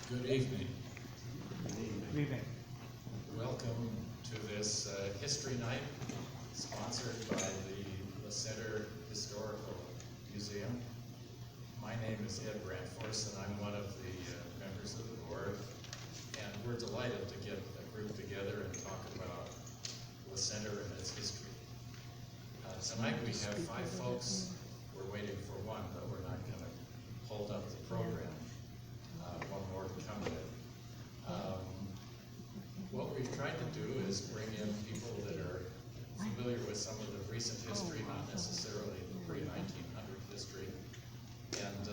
Good evening. Good evening. Welcome to this History Night, sponsored by the Center Historical Museum. My name is Ed Brannsfor, and I'm one of the members of the board. And we're delighted to get a group together and talk about the center and its history. Tonight we have 5 folks. We're waiting for one, but we're not going to hold up the program. One more to come with. What we've tried to do is bring in people that are familiar with some of the recent history, not necessarily the pre-1900 history. And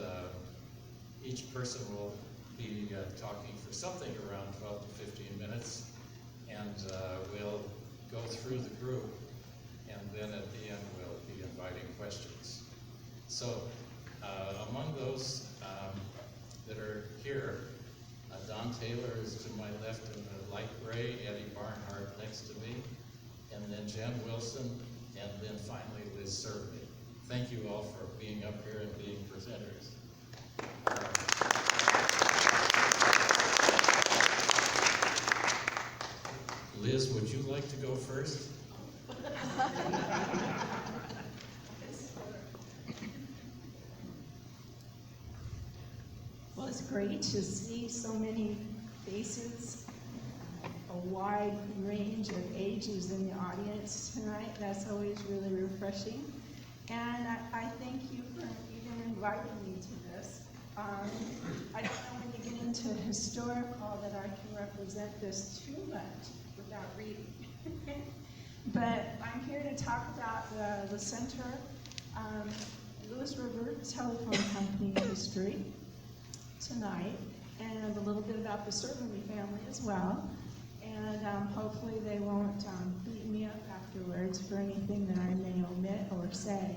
each person will be talking for something around 12 to 15 minutes. And we'll go through the group. And then at the end, we'll be inviting questions. So among those that are here, Don Taylor is to my left in the light gray, Eddie Barnhart next to me, and then Jen Wilson, and then finally Liz Cerveny. Thank you all for being up here and being presenters. Liz, would you like to go first? Well, it's great to see so many faces, a wide range of ages in the audience tonight. That's always really refreshing. And I thank you for even inviting me to this. I don't know when you get into historical that I can represent this too much without reading. But I'm here to talk about the Center, Lewis River Telephone Company history tonight, and a little bit about the Cerveny family as well. And hopefully they won't beat me up afterwards for anything that I may omit or say.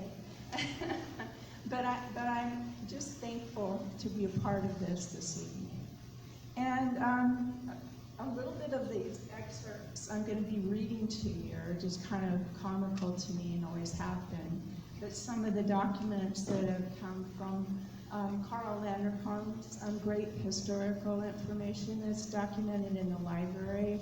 but I'm just thankful to be a part of this evening. And a little bit of these excerpts I'm going to be reading to you are just kind of comical to me and always have been. But some of the documents that have come from Carl Landerholm's great historical information that's documented in the library,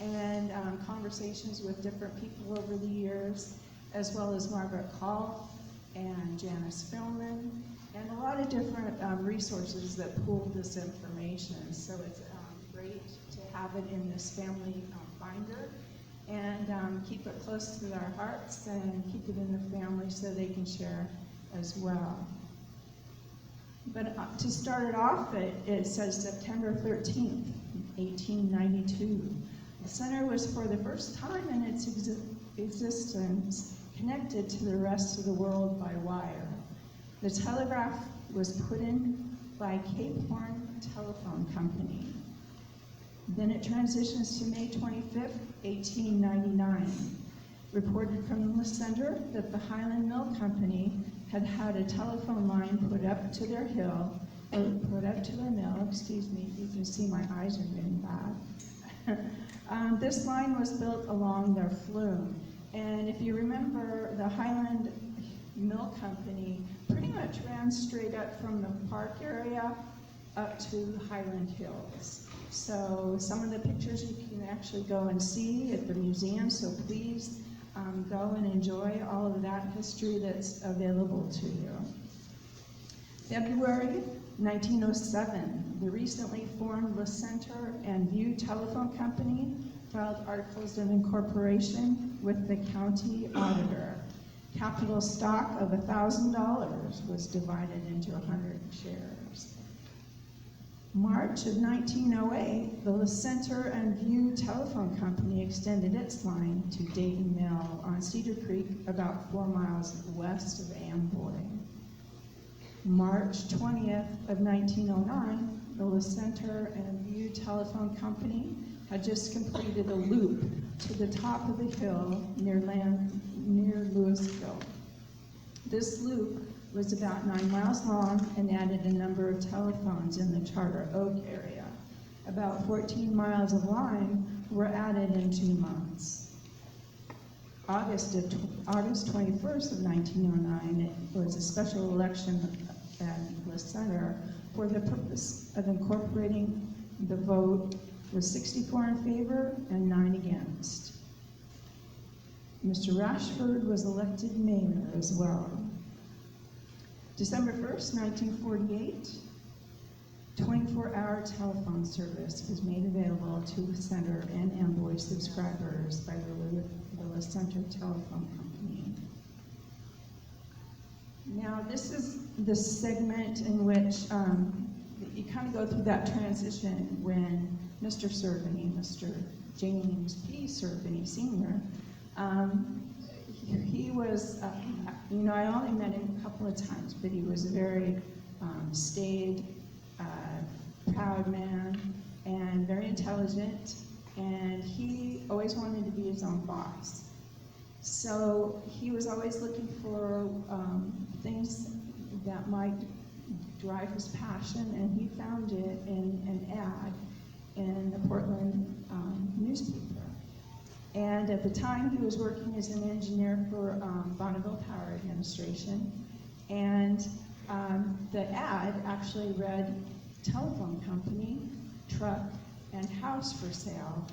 and conversations with different people over the years, as well as Margaret Call and Janice Philman, and a lot of different resources that pool this information. So it's great to have it in this family binder, and keep it close to our hearts and keep it in the family so they can share as well. But to start it off, it says September 13th, 1892. The center was for the first time in its existence connected to the rest of the world by wire. The telegraph was put in by Cape Horn Telephone Company. Then it transitions to May 25th, 1899. Reported from the center that the Highland Mill Company had had a telephone line put up to their mill, excuse me, you can see my eyes are getting bad. This line was built along their flume. And if you remember, the Highland Mill Company pretty much ran straight up from the park area up to Highland Hills. So some of the pictures you can actually go and see at the museum, so please go and enjoy all of that history that's available to you. February 1907, the recently formed Le Center and View Telephone Company filed articles of incorporation with the county auditor. Capital stock of $1,000 was divided into 100 shares. March of 1908, the Le Center and View Telephone Company extended its line to Dayton Mill on Cedar Creek, about 4 miles west of Amboy. March 20th of 1909, the Le Center and View Telephone Company had just completed a loop to the top of the hill near Louisville. This loop was about 9 miles long and added a number of telephones in the Charter Oak area. About 14 miles of line were added in 2 months. August 21st of 1909, it was a special election at the center for the purpose of incorporating The vote was 64 in favor and 9 against. Mr. Rashford was elected mayor as well. December 1st, 1948, 24-hour telephone service was made available to Center and Amboy subscribers by the Willis Center Telephone Company. Now, this is the segment in which you kind of go through that transition when Mr. Cerveny, Mr. James P. Cerveny Sr., he was, I only met him a couple of times, but he was a very staid, proud man, and very intelligent, and he always wanted to be his own boss. So he was always looking for things that might drive his passion, and he found it in an ad in the Portland newspaper. And at the time, he was working as an engineer for Bonneville Power Administration, and the ad actually read telephone company, truck, and house for sale,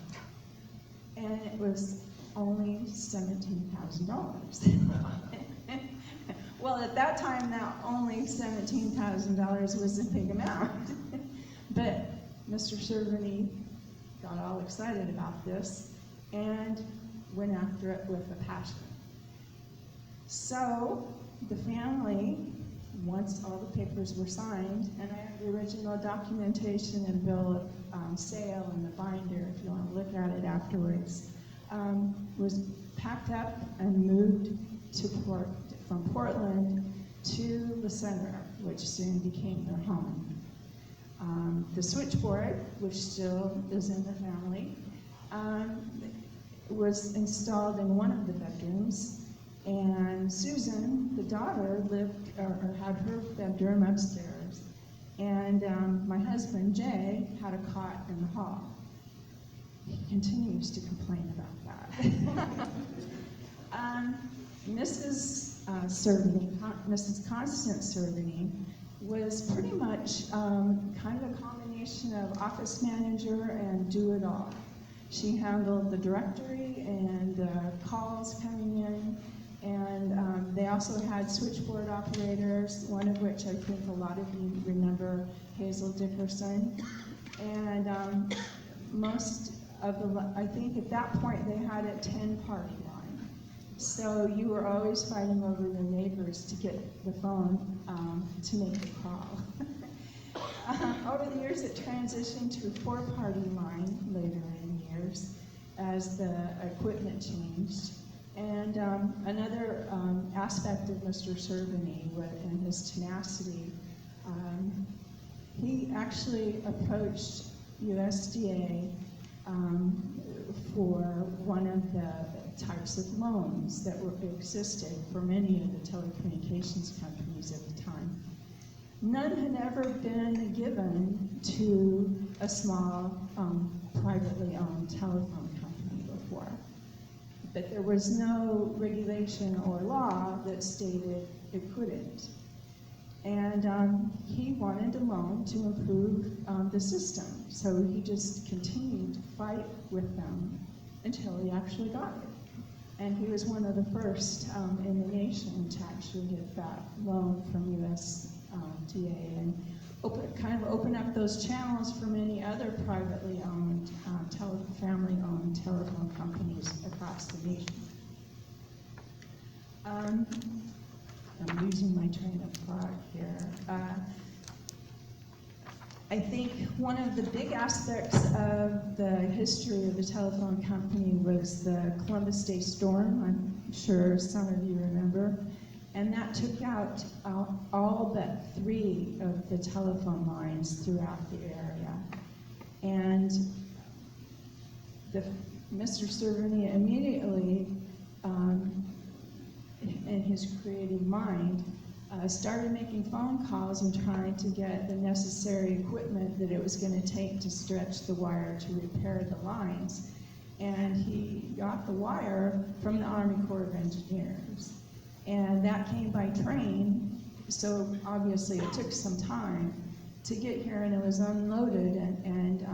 and it was only $17,000. Well, at that time, now only $17,000 was a big amount. But Mr. Cerveny got all excited about this and went after it with a passion. So the family, once all the papers were signed, and I have the original documentation and bill of sale in the binder if you want to look at it afterwards, was packed up and moved from Portland to the center, which soon became their home. The switchboard, which still is in the family, was installed in one of the bedrooms, and Susan, the daughter, lived or had her bedroom upstairs, and my husband, Jay, had a cot in the hall. He continues to complain about that. Mrs. Cerveny, Mrs. Constance Cerveny, was pretty much kind of a combination of office manager and do-it-all. She handled the directory and calls coming in, and they also had switchboard operators, one of which I think a lot of you remember, Hazel Dickerson. And most of I think at that point they had a 10-party line. So you were always fighting over your neighbors to get the phone to make the call. Over the years, it transitioned to a 4-party line later in years as the equipment changed. And another aspect of Mr. Cerveny and his tenacity, he actually approached USDA for one of the types of loans that existed for many of the telecommunications companies at the time. None had ever been given to a small privately owned telephone company before. But there was no regulation or law that stated it couldn't. And he wanted a loan to improve the system. So he just continued to fight with them until he actually got it. And he was one of the first in the nation to actually get that loan from USDA and kind of open up those channels for many other privately owned, family-owned telephone companies across the nation. I'm losing my train of thought here. I think one of the big aspects of the history of the telephone company was the Columbus Day storm. I'm sure some of you remember. And that took out all but 3 of the telephone lines throughout the area. And Mr. Cerveny immediately, in his creative mind, started making phone calls and trying to get the necessary equipment that it was going to take to stretch the wire to repair the lines. And he got the wire from the Army Corps of Engineers. And that came by train, so obviously it took some time. to get here, and it was unloaded, and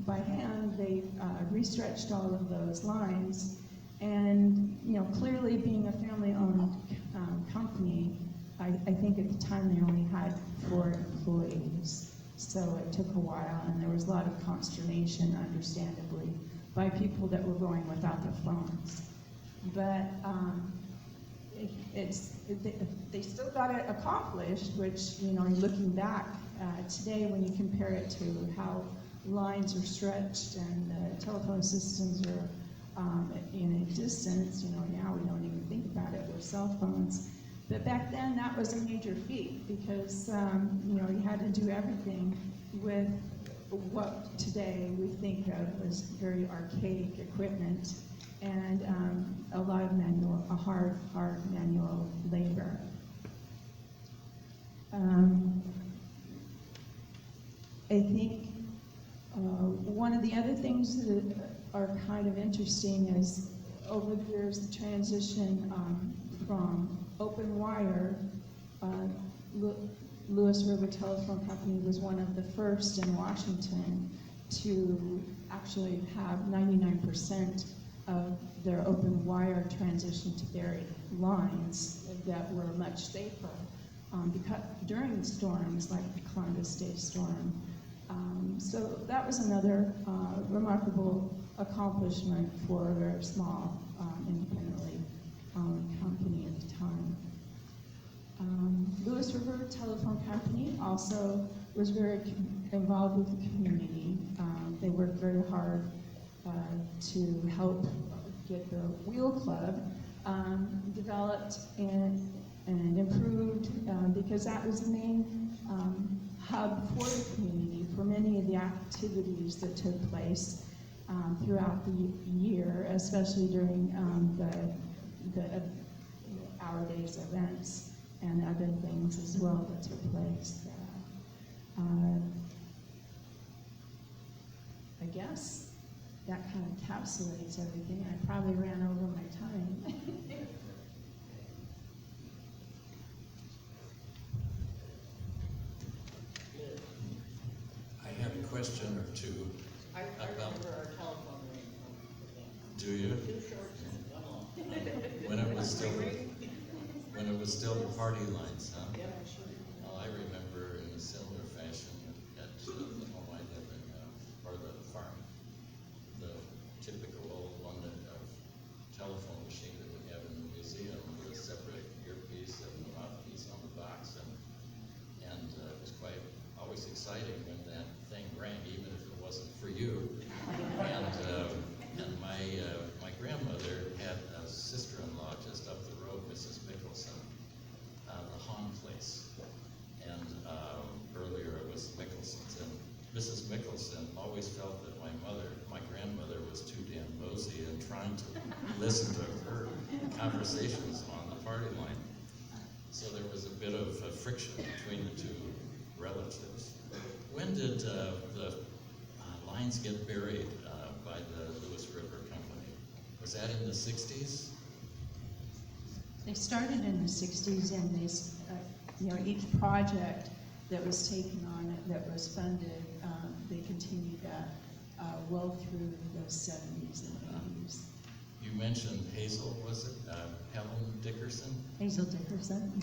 by hand, they restretched all of those lines. And, you know, clearly being a family-owned company, I think at the time they only had 4 employees. So it took a while, and there was a lot of consternation, understandably, by people that were going without their phones. But they still got it accomplished, which, you know, looking back today, when you compare it to how lines are stretched and the telephone systems are in existence, you know, now we don't even think about it with cell phones. But back then, that was a major feat because, you know, you had to do everything with what today we think of as very archaic equipment and a lot of hard manual labor. I think one of the other things that are kind of interesting is over the years the transition from open wire. Lewis River Telephone Company was one of the first in Washington to actually have 99% of their open wire transition to buried lines that were much safer because during storms like the Columbus Day storm. So that was another remarkable accomplishment for a very small, independently owned company at the time. Lewis River Telephone Company also was very involved with the community. They worked very hard to help get the Wheel Club developed and improved because that was the main hub for the community for many of the activities that took place throughout the year, especially during the Our Days events and other things as well that took place. I guess that kind of encapsulates everything. I probably ran over my time. I have a question or two. I remember our telephone ring from the game. Do you? Too short to come on. When it was still the party lines, huh? Yeah, sure. Well, I remember in a similar fashion at the home I live in, or the farm, the typical old one telephone machine that we have in the museum with a separate earpiece and a mouthpiece on the box, and it was quite always exciting when that thing rang, even if it wasn't for you. And my grandmother had a sister-in-law just up the road, Mrs. Mickelson, the Hahn place. And earlier it was Mickelson's. And Mrs. Mickelson always felt that my grandmother was too damn nosy and trying to listen to her conversations on the party line. So there was a bit of friction between the two relatives. When did the lines get buried by the Lewis River Company? Was that in the 60s? They started in the 60s, and they, you know, each project that was taken on, that was funded, they continued that well through the 70s and 80s. You mentioned Hazel, was it? Helen Dickerson? Hazel Dickerson.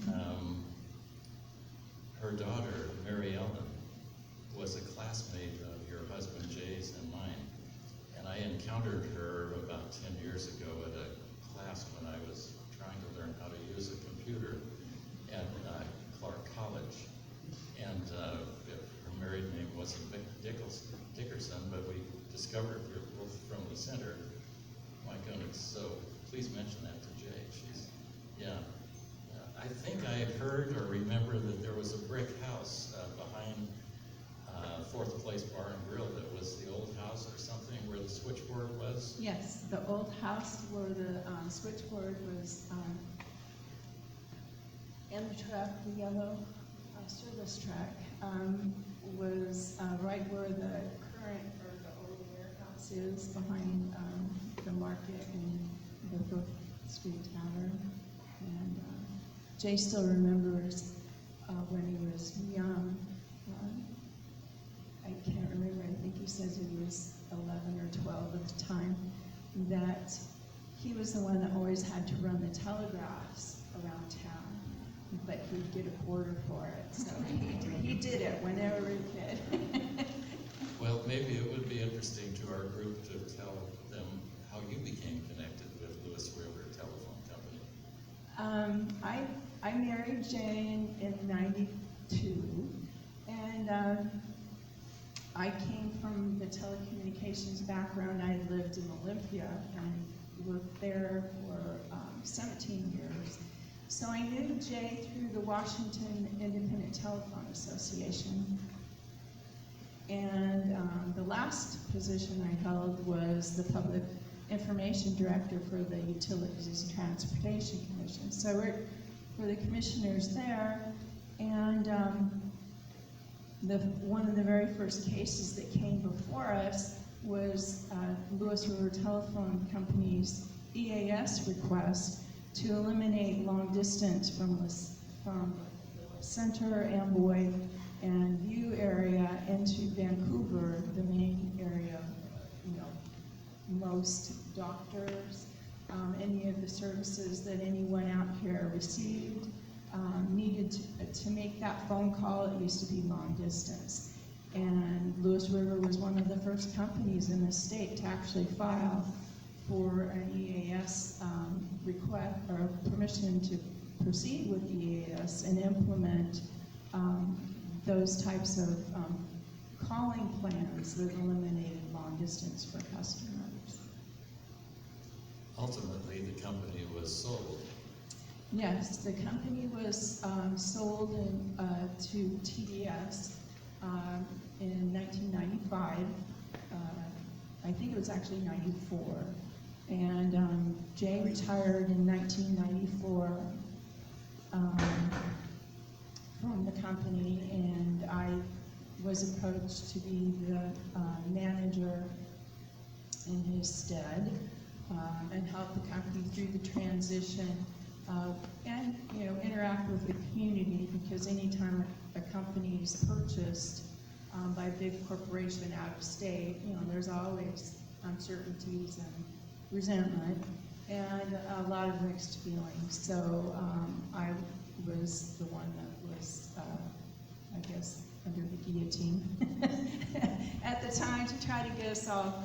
Her daughter, Mary Ellen, was a classmate of your husband Jay's and mine. And I encountered her about 10 years ago at a class when I was trying to learn how to use a computer at Clark College. And her married name wasn't Dickerson, but we discovered we were both from the center. My goodness, so please mention that to Jay. Yeah. I think I had heard or remember that there was a brick house behind Fourth Place Bar and Grill that was the old house or something where the switchboard was. Yes, the old house where the switchboard was in the truck, the yellow service truck, was right where the current or the old warehouse is behind the market and the Brook Street Tavern. And Jay still remembers when he was young, I can't remember, I think he says he was 11 or 12 at the time, that he was the one that always had to run the telegraphs around town, but he'd get a quarter for it, so he did it whenever he could. Well, maybe it would be interesting to our group to tell them how you became connected with Lewis River Telephone Company. I married Jane in '92, and I came from the telecommunications background. I lived in Olympia and worked there for 17 years. So I knew Jay through the Washington Independent Telephone Association. And the last position I held was the Public Information Director for the Utilities and Transportation Commission. So I worked for the commissioners there, and one of the very first cases that came before us was Lewis River Telephone Company's EAS request to eliminate long distance from Center, Amboy, and View area into Vancouver, the main area, most doctors, any of the services that anyone out here received, needed to make that phone call. It used to be long distance. And Lewis River was one of the first companies in the state to actually file for an EAS request or permission to proceed with EAS and implement those types of calling plans that eliminated long distance for customers. Ultimately, the company was sold. Yes, the company was sold to TDS in 1995. I think it was actually 94. And Jay retired in 1994 from the company, and I was approached to be the manager in his stead and help the company through the transition and interact with the community, because anytime a company is purchased by a big corporation out of state, there's always uncertainties and resentment and a lot of mixed feelings. So I was the one that was, I guess, under the guillotine at the time to try to get us all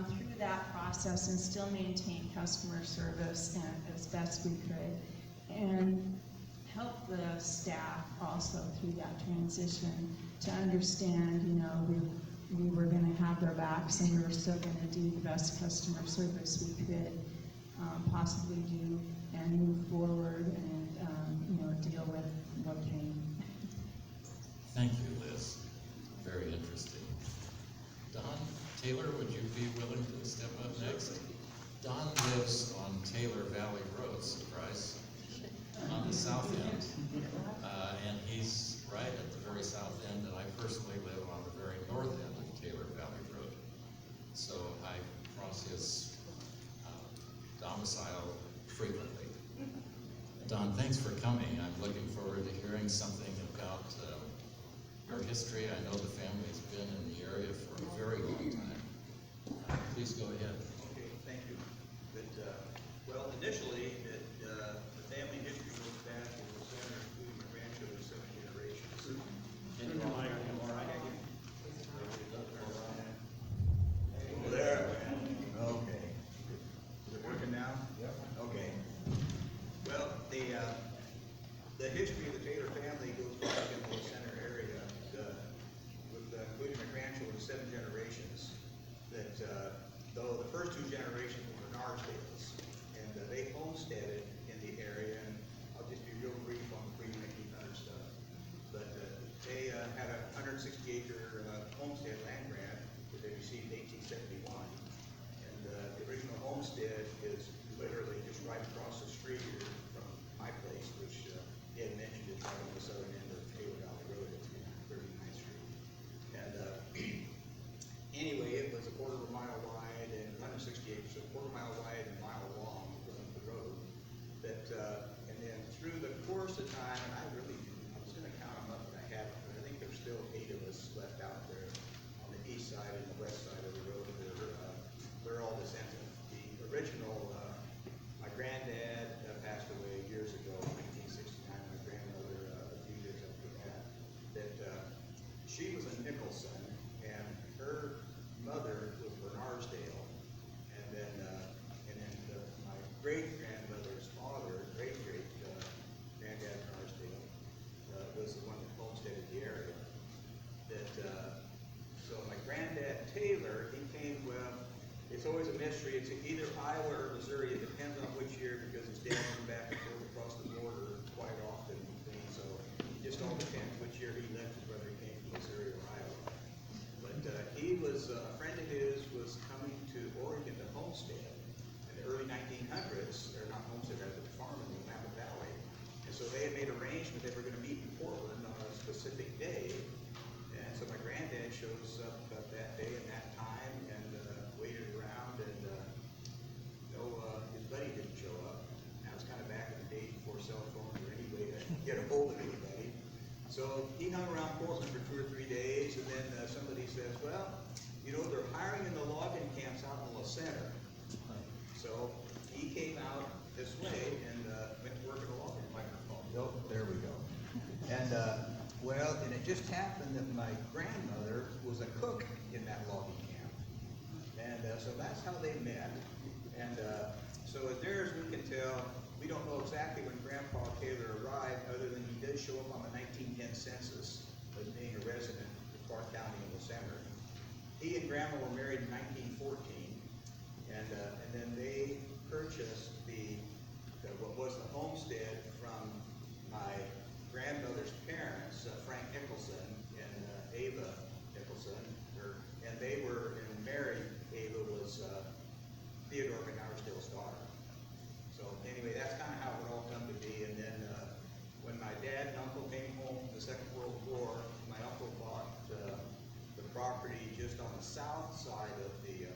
through that process and still maintain customer service as best we could, and help the staff also through that transition to understand, we were going to have their backs and we were still going to do the best customer service we could possibly do and move forward and deal with what came. Thank you, Liz. Very interesting. Don Taylor, would you be willing to step up next? Don lives on Taylor Valley Road, surprise, on the south end. And he's right at the very south end, and I personally live on the very north end of Taylor Valley Road. So I cross his domicile frequently. Don, thanks for coming. I'm looking forward to hearing something about your history. I know the family's been in the area for a very long time. Please go ahead. Okay, thank you. Well, initially, the family history goes back to the center, including the rancho of 7 generations. There. Okay. Is it working now? Yep. Okay. Well, the history of the Taylor family goes back into the center area, including the rancho of 7 generations. That though the first 2 generations were Bernardsdales, and they homesteaded in the area, and I'll just be real brief on the pre-1900 stuff. But they had a 160-acre homestead land grant that they received in 1871, and the original homestead is literally just right across the street here from my place, which Ed mentioned is right on the southern end of Taylor Valley Road at 39th Street. And anyway, it was a quarter of a mile wide and 160 acres, so a quarter mile wide and a mile long was the road. And then through the course of time, and I was going to count them up, but I haven't, but I think there's still 8 of us left out there. east side and the west side of the road. They're all descendants. The original, my granddad passed away years ago, 1969. My grandmother a few years after that. She was a Nicholson, and her mother was Bernardsdale, and then my great grandmother's father, great granddad Bernardsdale, was the one that homesteaded the area. So my granddad Taylor, he came, well, it's always a mystery. It's either Iowa or Missouri. It depends on which year, because his dad came back and forth across the border quite often. So it just all depends which year he left, whether he came from Missouri or Iowa. But he was, a friend of his was coming to Oregon to homestead in the early 1900s, or not homestead, rather farm in the Willamette Valley. And so they had made arrangement they were going to meet in Portland on a specific day. And so my granddad shows up that day and that time and waited around, and his buddy didn't show up. That was kind of back in the days before cell phones or any way to get a hold of anybody. So he hung around Portland for 2 or 3 days, and then somebody says, well, they're hiring in the logging camps out in La Center. So he came out this way and went to work at a logging microphone. Oh, there we go. And and it just happened that my grandmother was a cook in that logging camp. And so that's how they met. And so as near as we can tell, we don't know exactly when Grandpa Taylor arrived, other than he did show up on the 1910 census as being a resident of Clark County in the center. He and Grandma were married in 1914, and then they purchased what was the homestead from my grandmother's parents, Frank Nicholson and Ava Nicholson, and they were, and Mary Ava was Theodore McNarsdale's daughter. So anyway, that's kind of how it would all come to be. And then when my dad and uncle came home from the Second World War, my uncle bought the property just on the south side of the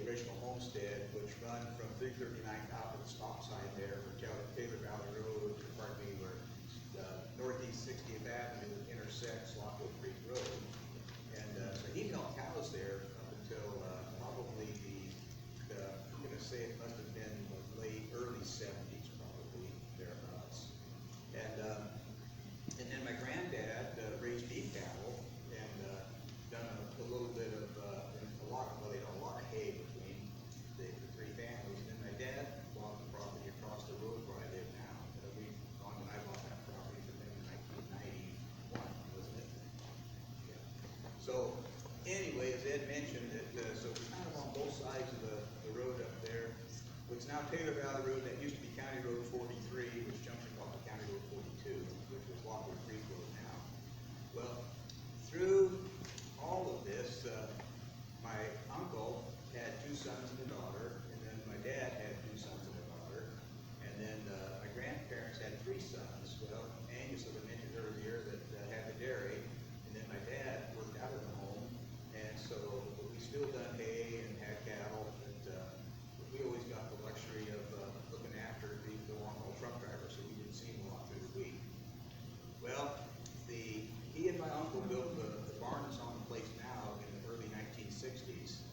original homestead, which run from 339 out to the stop sign there, where Taylor Valley Road, where Northeast 60th Avenue intersects Lockwood Creek Road. And so he milked cows there up until probably I'm going to say it must have been the early 70s, probably, thereabouts. And then my granddad raised beef cattle and done a little bit of, a lot of hay between the three families. And then my dad bought the property across the road where I live now. I bought that property from him in 1991, wasn't it? Yeah. So anyway, as Ed mentioned, so we're kind of on both sides of the road up there. What's now Taylor Valley Road, that used to be County Road 43, which junction off of County Road 42, which was Lockwood Creek Road now. Well, through all of this, my uncle had 2 sons and a daughter, and then my dad had 2 sons and a daughter, and then my grandparents had 3 sons. Well, Angus, as I mentioned earlier, that had the dairy, and then my dad worked out of the home, and so we still done hay and had cattle, but we always got the luxury of looking after the long-haul truck driver, so we didn't see him a lot through the week. Well, he and my uncle built the barn that's on the place now in the early 1960s,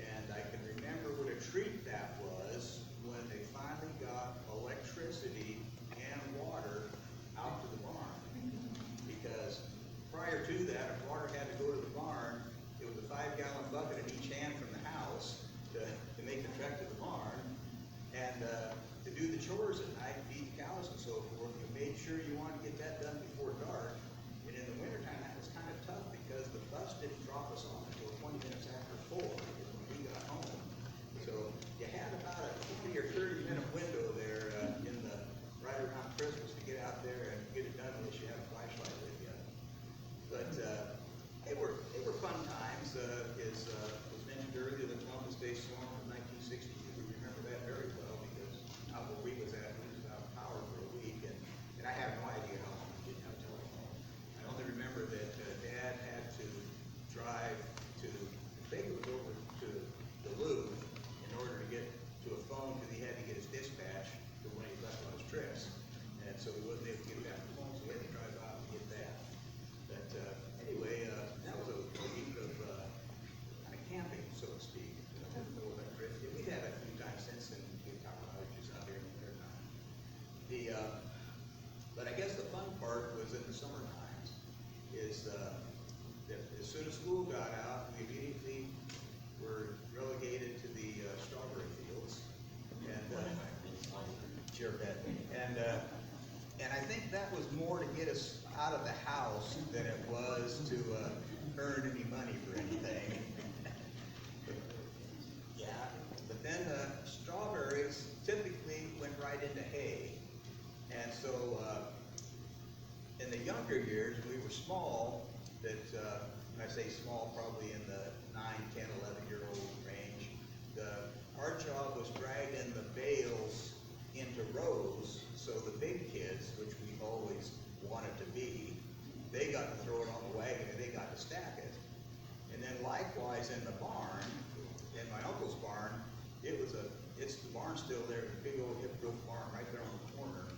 and I can remember what a treat that was when they finally got electricity and water out to the barn. Because prior to that, if water had to go to the barn, it was a 5-gallon bucket in each hand from the house to make the trek to the barn, and to do the chores at night, feed the cows and so forth. You made sure you wanted to get that done before dark. And in the wintertime, that was kind of tough because the bus didn't drop us off until 20 minutes after 4 when we got home. So you had about a 20 or 30 minute window there right around Christmas to get out there and get it done unless you had a flashlight with you. But they were fun times. As was mentioned earlier, the Columbus Day Storm of 1960. We remember that very well because out where we was at, we was without power for a week, and I have no idea how long we didn't have telephone. I only remember that Dad had to drive to, I think it was over to Duluth in order to get to a phone because he had to get his dispatch for when he left on his trips. And so he wasn't able to get that phone, so he had to drive out and get that. But anyway, that was a soon as school got out, we immediately were relegated to the strawberry fields. And, sure, Pat. And I think that was more to get us out of the house than it was to earn any money for anything. Yeah, but then strawberries typically went right into hay. And so in the younger years, we were small, that when I say small, probably in the 9, 10, 11-year-old range, our job was dragging the bales into rows, so the big kids, which we always wanted to be, they got to throw it on the wagon and they got to stack it. And then likewise in the barn, in my uncle's barn, it's the barn still there, the big old hip roof barn right there on the corner.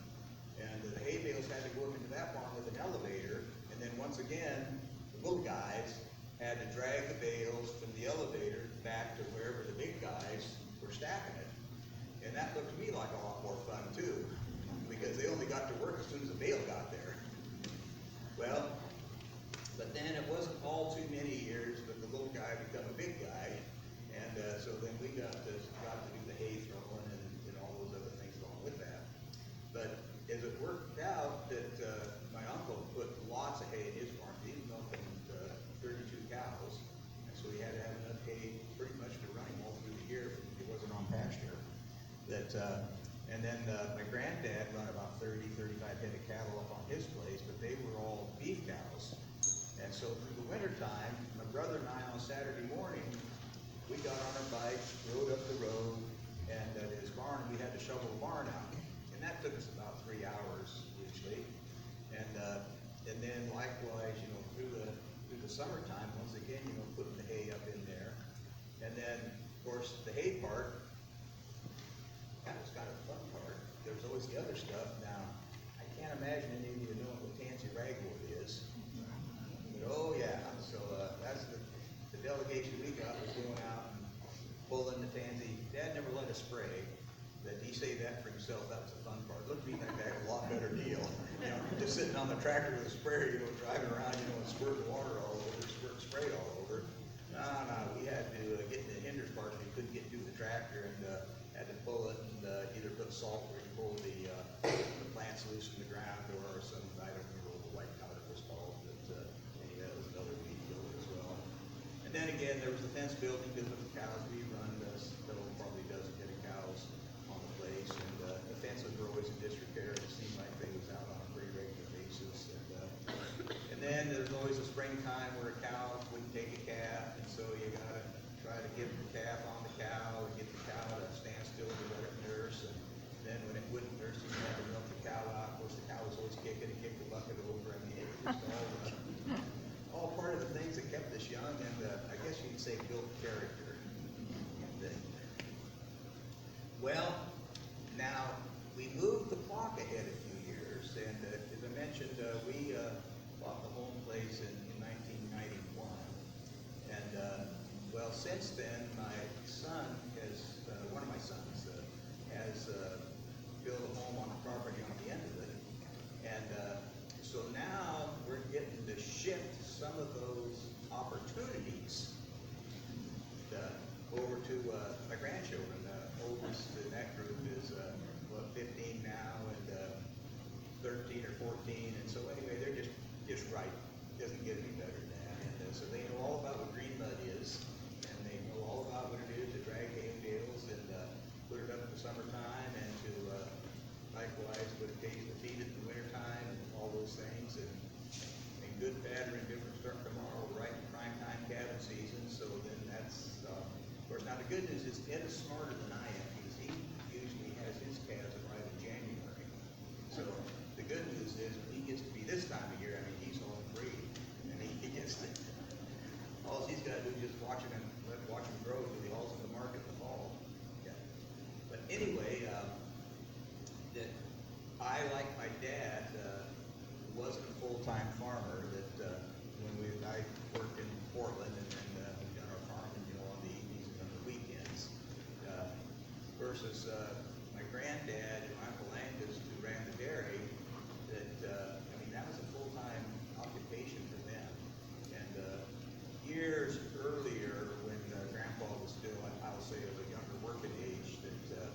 And the hay bales had to go up into that barn with an elevator, and then once again, the little guys had to drag the bales from the elevator back to wherever the big guys were stacking it. And that looked to me like a lot more fun too, because they only got to work as soon as the bale got there. Well, but then it wasn't all too many years, but the little guy became a big guy, and so then we got to do the hay throwing and all those other things along with that. But as it worked out that my uncle put lots of hay in his farm, he was milking 32 cows, and so he had to have enough hay pretty much to run him all through the year if he wasn't on pasture. And then my granddad run about 30, 35 head of cattle up on his place, but they were all beef cows. And so through the winter time, my brother and I on Saturday morning, we got on our bikes, rode up the road, and at his barn, we had to shovel the barn out. And that took us about 3 hours usually. And then likewise, through the summertime, once again, putting the hay up in there. And then, of course, the hay part, that was kind of the fun part. There's always the other stuff. Now, I can't imagine any of you know what tansy ragwood is. But oh yeah, so that's the delegation we got was going out and pulling the tansy. Dad never let us spray. That he saved that for himself. That was the fun part. Looked to me like that a lot better deal. Just sitting on the tractor with a sprayer, driving around, and squirting water all over, squirting spray all over. No, we had to get the hinders parts. We couldn't get through the tractor and had to pull it and either put salt where you pull the plants loose from the ground, or some, I don't remember what the white powder was called, but anyway, that was another weed killer as well. And then again, there was the fence building because of the cows. We run probably a dozen head of cows on the place, and the fences were always in disrepair. It seemed like they was out on a pretty regular basis. And then there's always a springtime where a cow wouldn't take a calf, and so you gotta try to get the calf on the cow and get the cow to stand still to let it nurse. And then when it wouldn't nurse, you had to milk the cow out. Of course, the cow was always kicking and kicked the bucket over. I mean, it was just all part of the things that kept us young, and I guess you could say built character. Well, now we moved the clock ahead a few years, and as I mentioned, we bought the home place in 1991. And well, since then, my son one of my sons has built a home on the property on the end of it. And so now we're getting to shift some of those opportunities over to my grandchildren. Oldest in that group is 15 now, and 13 or 14, and so anyway, they're just right. Doesn't get any better than that. And so they know all about what green mud is, and they know all about what it is to drag hay bales and put it up in the summertime, and to likewise what it takes to feed it in the wintertime, and all those things. And good, bad, or indifferent, starting tomorrow, we're right in prime time calving season. So then that's of course. Now the good news is Ed is smarter than I am, because he usually has his calves arrive in January. So the good news is when he gets to be this time of year, I mean, he's home free, and he gets to, all he's got to do is just watch him grow until he hauls in the market in the fall. Yeah. But anyway, that I, like my dad, wasn't a full-time farmer. That when I worked in Portland, and then we done our farming, on the evenings and on the weekends. Versus my granddad and my Uncle Angus, who ran the dairy. That I mean, that was a full-time occupation for them. And years earlier, when Grandpa was still, I'll say, of a younger working age, that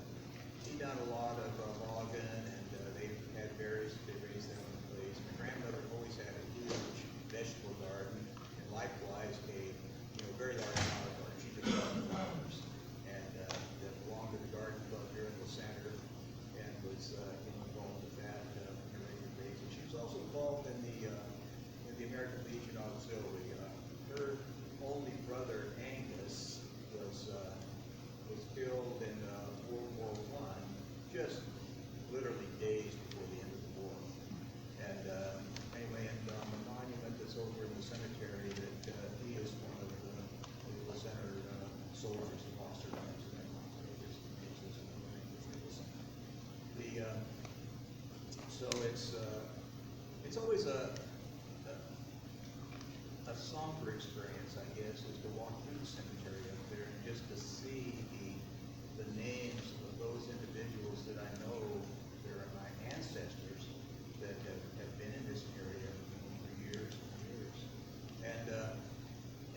he done a lot of logging, and they had berries, they raised their own place. My grandmother always had a huge vegetable garden, and likewise a very large flower garden. She did a lot of flowers, and that belonged to the garden club here in the center, and was involved with that on a regular basis. She was also involved in the American Legion Auxiliary. Her only brother Angus was killed in World War I, just literally days before the end of the war. And anyway, and on the monument that's over in the cemetery, that he is one of the center soldiers who lost their lives in that conflict. So it's always a somber experience, I guess, is to walk through the cemetery up there and just to see the names of those individuals that I know that are my ancestors that have been in this area for years and years. And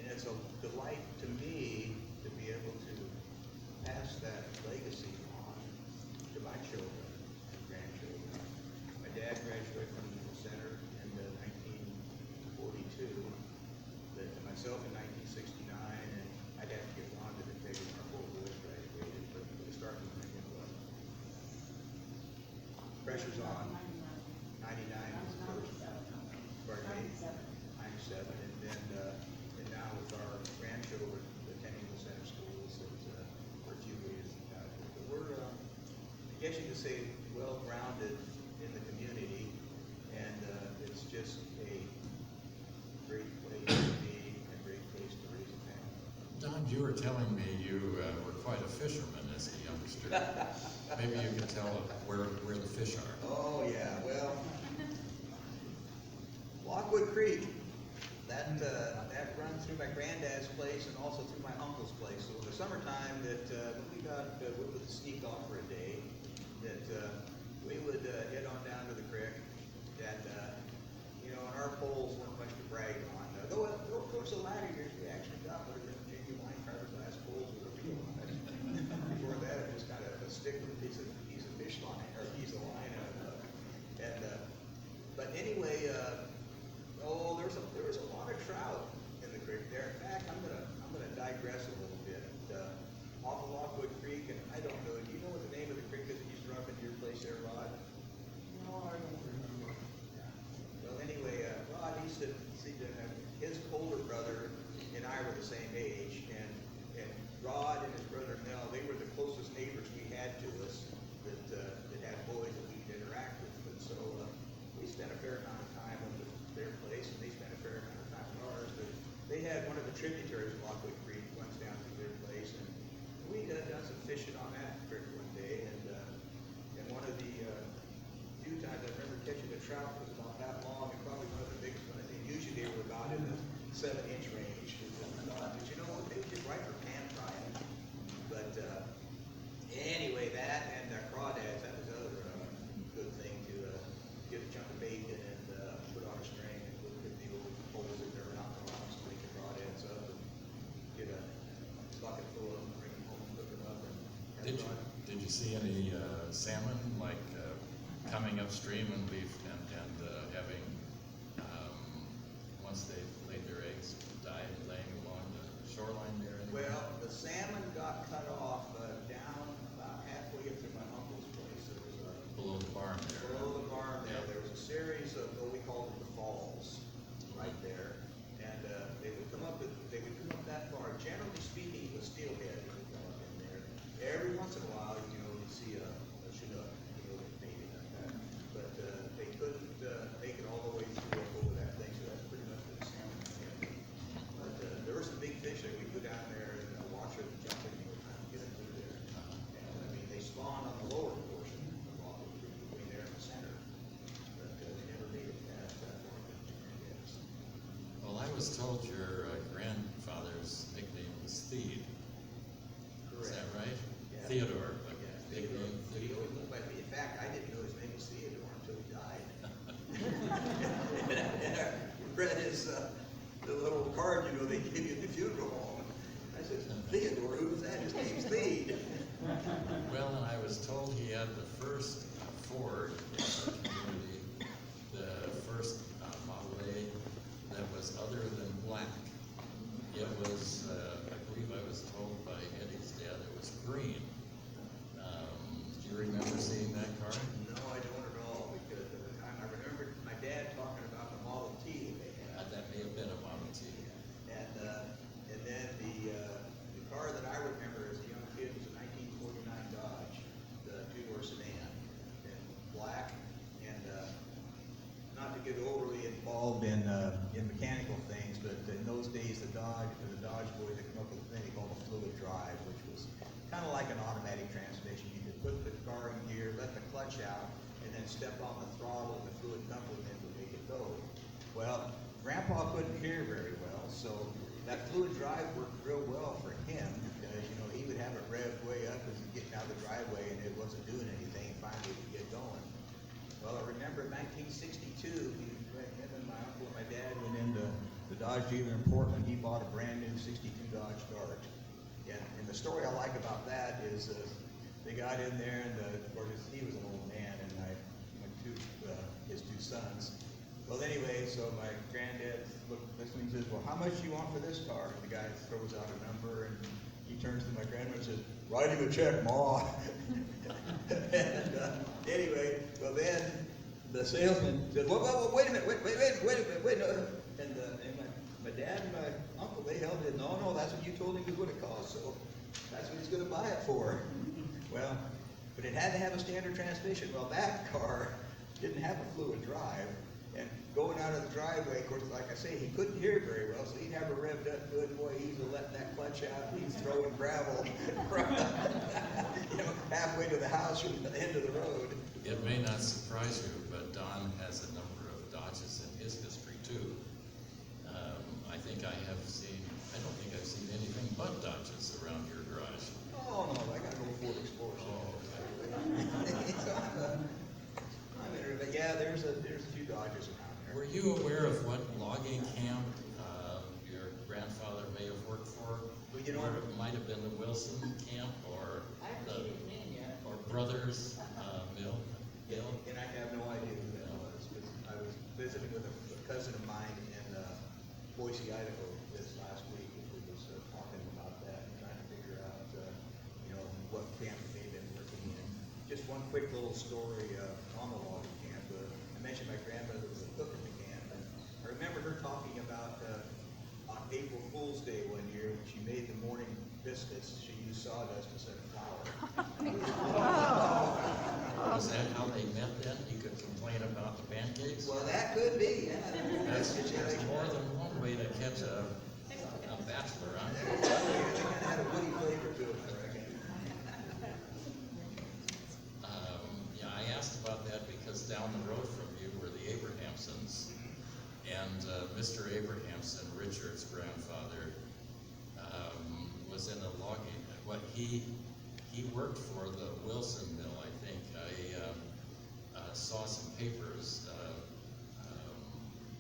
it's a delight to me to be able to pass that legacy on to my children and grandchildren. My dad graduated from the center in 1942. Myself in 1969, and I'd have to get on to the day when our whole boys graduated, but we started when pressure's on. 99 was the first. Pardon me? 97, and then and now with our grandchildren attending the center schools, we're a few years out. But we're, I guess you could say, well grounded in the community, and it's just a great place to be. Don, you were telling me you were quite a fisherman as a youngster. Maybe you can tell where the fish are. Oh, yeah, well, Lockwood Creek, that runs through my granddad's place and also through my uncle's place. So in the summertime we would sneak off for a day, that we would head on down to the creek, and and our poles weren't much to brag on. Though towards the latter years we actually got one of them genuine fiberglass poles with a reel on it. Before that, it was kind of a stick with a piece of fish line or a piece of line, but anyway, there was a lot of trout in the creek there. In fact, I'm gonna digress a little bit. Off of Lockwood Creek, and I don't know. Do you know what the name of the creek is that used to run up into your place there, Rod? No, I don't remember. Well, anyway, Rod used to see his older brother and I were the same age, and Rod and his brother Mel, they were the closest neighbors we had to us that had boys that we could interact with. And so we spent a fair amount of time at their place, and they spent a fair amount of time at ours. But they had one of the tributaries of Lockwood Creek runs down through their place, and we done some fishing on that creek one day, and one of the few times I remember catching a trout that was about that long, and probably one of the biggest ones. I think usually they were about in the 7-inch range. But you know what? They were just right for pan frying. But anyway, that and crawdads, that was another good thing to get a chunk of bacon and put on a string and look at the old poles that they're out there on, so make the crawdads up and get a bucket full of them, bring them home, cook them up, and have fun. Did you see any salmon coming upstream and having once they laid their eggs, died laying along the shoreline there? Well, the salmon got cut off down about halfway up to my uncle's place. There was below the barn there. below the barn there. Yeah. There was a series of what we called the falls right there, and they would come up that far. Generally speaking, it was steelhead that would come up in there. Every once in a while, you'd see a chinook, maybe like that. But they couldn't make it all the way through up over that thing, so that's pretty much what the salmon did. But there were some big fish that we go down there and watch them jumping all the time to get them through there. And I mean, they spawn on the lower portion of Lockwood Creek, between there and the center. But they never made it past that far, I guess. Well, I was told your grandfather's nickname was Theod. Is that right? Yeah. Theodore. But Yeah, nickname He Theodore. always looked like me. In fact, I didn't know his name was Theodore until he died. And I read his the little card, they give you was, I believe I was told by Eddie's dad it was green. Do you remember seeing that car? No, I don't at all, because at the time, I remember my dad talking about the Model T that they had. That may have been a Model T. And then the car that I remember as a young kid was a 1949 Dodge, the two-door sedan, in black. And not to get overly involved in mechanical things, but in those days, the Dodge boys had come up with a thing they called a fluid drive, which was kind of like an automatic transmission. You could put the car in gear, let the clutch out, and then step on the throttle, and the fluid pump would then make it go. Well, Grandpa couldn't hear very well, so that fluid drive worked real well for him, because, you know, he would have it revved way up as he's getting out of the driveway, and it wasn't doing anything. Finally, it would get going. Well, I remember in 1962, him and my uncle and my dad went into the Dodge dealer in Portland. He bought a brand new 62 Dodge Dart. And the story I like about that is they got in there, and of course he was an old man, and his two sons. Well, anyway, so my granddad looked at this and he says, "Well, how much do you want for this car?" And the guy throws out a number, and he turns to my grandmother and says, "Write him a check, Ma." And anyway, well then the salesman said, "Well, wait a minute, wait a minute." And my dad and my uncle, they held it. No, that's what you told him was what it cost, so that's what he's going to buy it for. Well, but it had to have a standard transmission. Well, that car didn't have a fluid drive, and going out of the driveway, of course, like I say, he couldn't hear very well, so he'd have her revved up good. Boy, he'd let that clutch out, and he's throwing gravel from, halfway to the house from the end of the road. It may not surprise you, but Don has a number of Dodges in his history too. I don't think I've seen anything but Dodges around your garage. Oh, no, I got an old Ford Explorer. But yeah, there's a few Dodges around there. Were you aware of what logging camp your grandfather may have worked for? Well, you know, or it might have been the Wilson camp, or I haven't seen his name yet. or Brothers Mill. and I have no idea who that was, because I was visiting with a cousin of mine in Boise, Idaho this last week, and we was talking about that and trying to figure out, what camp they've been working in. Just one quick little story on the logging camp. I mentioned my grandmother was a cook at the camp, and I remember her talking about on April Fool's Day one year when she made the morning biscuits, she used sawdust instead of flour. Was that how they met then? You could complain about the pancakes? Well, that could be, yeah. That's more than one way to catch a bachelor, huh? It kind of had a woody flavor to it, I reckon. Yeah, I asked about that because down the road from you were the Abrahamsons. And Mr. Abrahamson, Richard's grandfather, was in a logging. He worked for the Wilson Mill, I think. I saw some papers,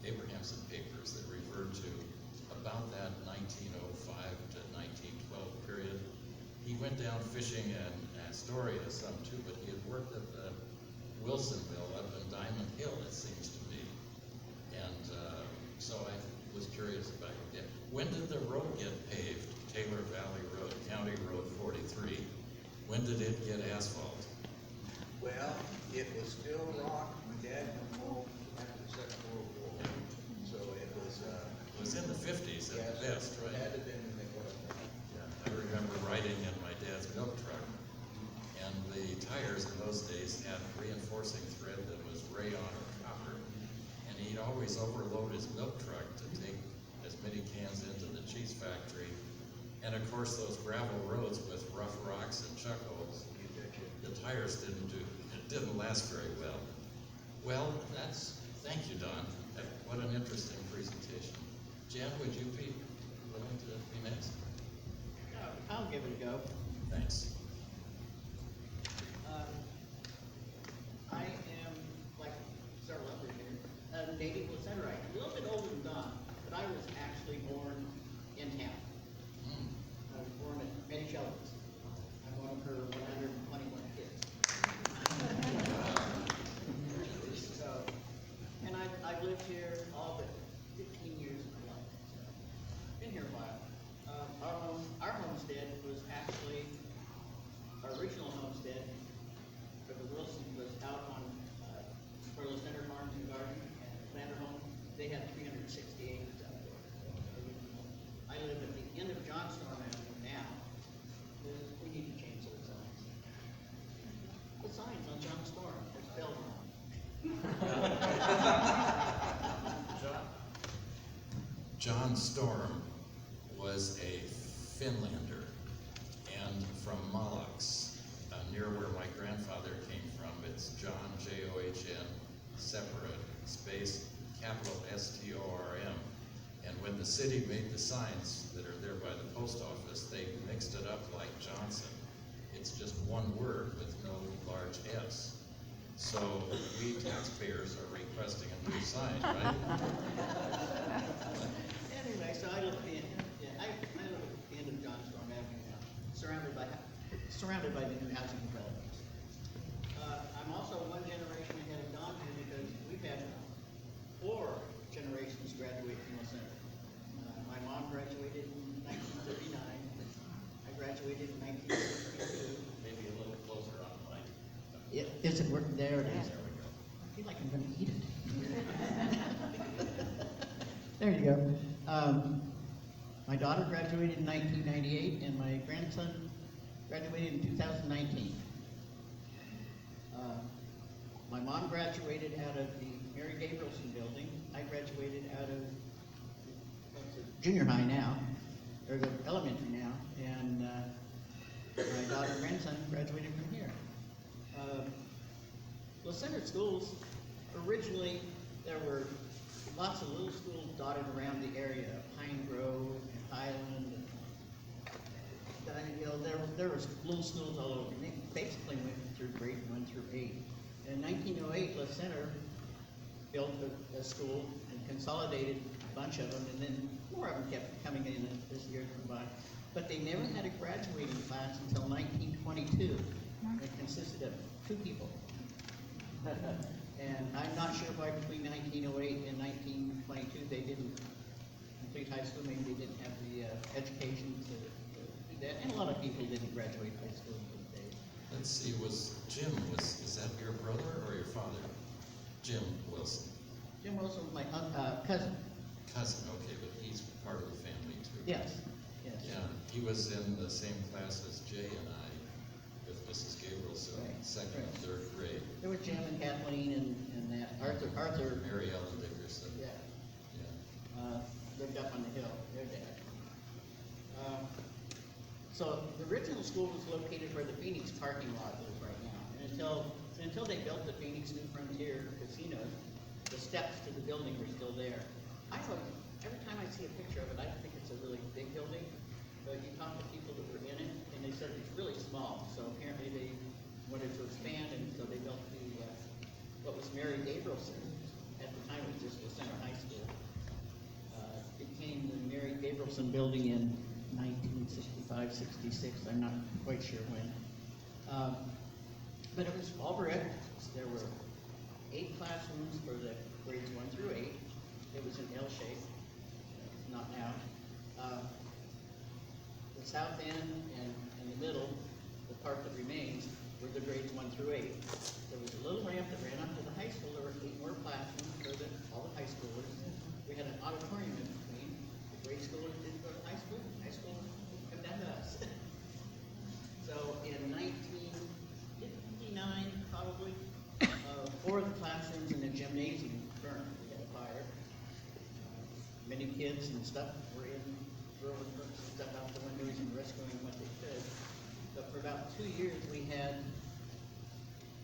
Abrahamson papers, that referred to about that 1905 to 1912 period. He went down fishing in Astoria some too, but he had worked at the Wilson Mill up in Diamond Hill, it seems to me. And so I was curious about it. When did the road get paved? Taylor Valley Road, County Road 43. When did it get asphalt? Well, it was still rock. My dad came home after the Second World War, so it was. It was in the 50s at Yes, best, right? It had to been in the what? Yeah, I remember riding in my dad's milk truck, and the tires in those days had reinforcing thread that was rayon or copper, and he'd always overload his milk truck to take as many cans into the cheese factory. And of course, those gravel roads with rough rocks and chuck holes, the tires didn't last very well. Well, thank you, Don. What an interesting presentation. Jan, would you be willing to be next? I'll give it a go. Thanks. I am, like several others here, a native of Cerveny, a little bit older than Don, but I was actually born in town. I was born at Penny Sheldon's. I'm one of her 121 kids. So, and I've lived here all but 15 years of my life. So, been here a while. 168 is out there. I live at the end of Johnston Avenue now. We need to change those signs. The signs on John Storm, it's spelled wrong. John Storm was a Finlander and from Mullocks, near where my grandfather came from. It's John, John, separate, space, capital Storm. And when the city made the signs that are there by the post office, they mixed it up like Johnson. It's just one word with no large S. So we taxpayers are requesting a new sign, right? Anyway, so I live at the end, I live at the end of John Storm Avenue now, surrounded by the new housing developments. I'm also one generation ahead of Don here because we've had 4 generations graduate from the center. My mom graduated in 1939. I graduated in 1962. Maybe a little closer on the mic. Is it working? There it is. There we go. I feel like I'm gonna eat it. There you go. My daughter graduated in 1998, and my grandson graduated in 2019. My mom graduated out of the Mary Gabrielson building. I graduated out of junior high now, or the elementary now, and my daughter and grandson graduated from here. The center schools, originally, there were lots of little schools dotted around the area, Pine Grove and Highland. And, there was little schools all over. And they basically went through grade 1 through 8. In 1908, La Center built a school and consolidated a bunch of them, and then more of them kept coming in as years went by. But they never had a graduating class until 1922. It consisted of 2 people. And I'm not sure why between 1908 and 1922 they didn't complete high school. Maybe they didn't have the education to do that. And a lot of people didn't graduate high school in those days. Let's see, is that your brother or your father? Jim Wilson. Jim Wilson was my cousin. Cousin, okay, but he's part of the family too. Yes, yes. Yeah, he was in the same class as Jay and I with Mrs. Gabrielson, Right, second and right. 3rd grade. There was Jim and Kathleen and that. Arthur, Mary Ellen Dickerson. yeah, Yeah. lived up on the hill, their dad. So the original school was located where the Phoenix parking lot is right now. And until they built the Phoenix New Frontier Casino, the steps to the building were still there. Every time I see a picture of it, I think it's a really big building. But you talk to people that were in it, and they said it's really small. So apparently they wanted to expand, and so they built what was Mary Gabrielson. At the time, it was just the Center High School. Became the Mary Gabrielson building in 1965, 66. I'm not quite sure when. But it was all brick. There were 8 classrooms for the grades 1 through 8. It was an L shape, not now. The south end and the middle, the part that remains, were the grades 1 through 8. There was a little ramp that ran up to the high school. There were 8 more classrooms for all the high schoolers. We had an auditorium in between. The grade schoolers didn't go to high school. High school come down to us. So in 1959, probably, 4 of the classrooms in the gymnasium burned. We had a fire. Many kids and stuff were throwing books and stuff out the windows and rescuing what they could. But for about 2 years, we had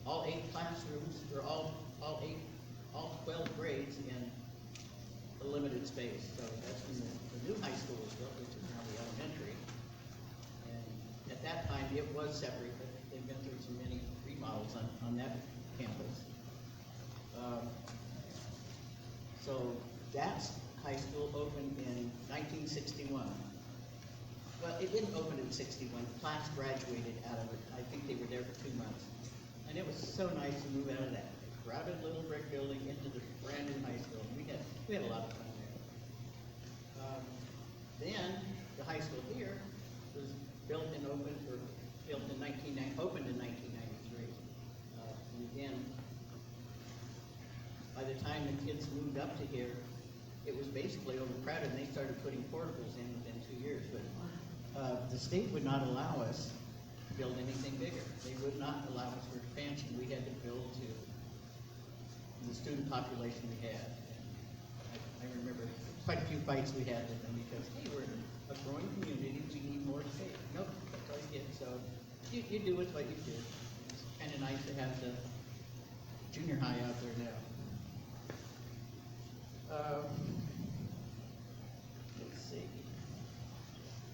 all 8 classrooms, or all 12 grades in a limited space. So that's when the new high school was built, which is now the elementary. And at that time, it was separate, but they've been through so many remodels on that campus. So that's high school opened in 1961. Well, it didn't open in 61. The class graduated out of it. I think they were there for 2 months. And it was so nice to move out of that crowded little brick building into the brand new high school. We had a lot of fun there. Then the high school here was built and opened in 1993. And again, by the time the kids moved up to here, it was basically overcrowded, and they started putting portables in within 2 years, but the state would not allow us to build anything bigger. They would not allow us for expansion. We had to build to the student population we had. And I remember quite a few fights we had with them because, hey, we're a growing community, we need more space. Nope, that's all you get. So you do with what you do. It's kind of nice to have the junior high out there now. Let's see.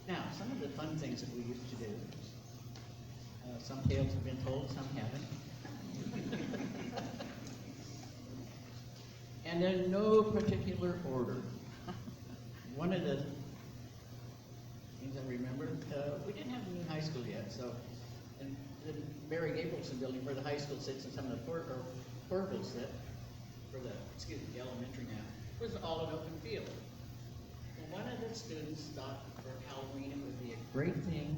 Now, some of the fun things that we used to do. Some tales have been told, some haven't. And in no particular order. One of the things I remember, we didn't have a new high school yet, so in the Mary Gabrielson building where the high school sits and some of the portables sit, the elementary now, was all an open field. And one of the students thought for Halloween it would be a great thing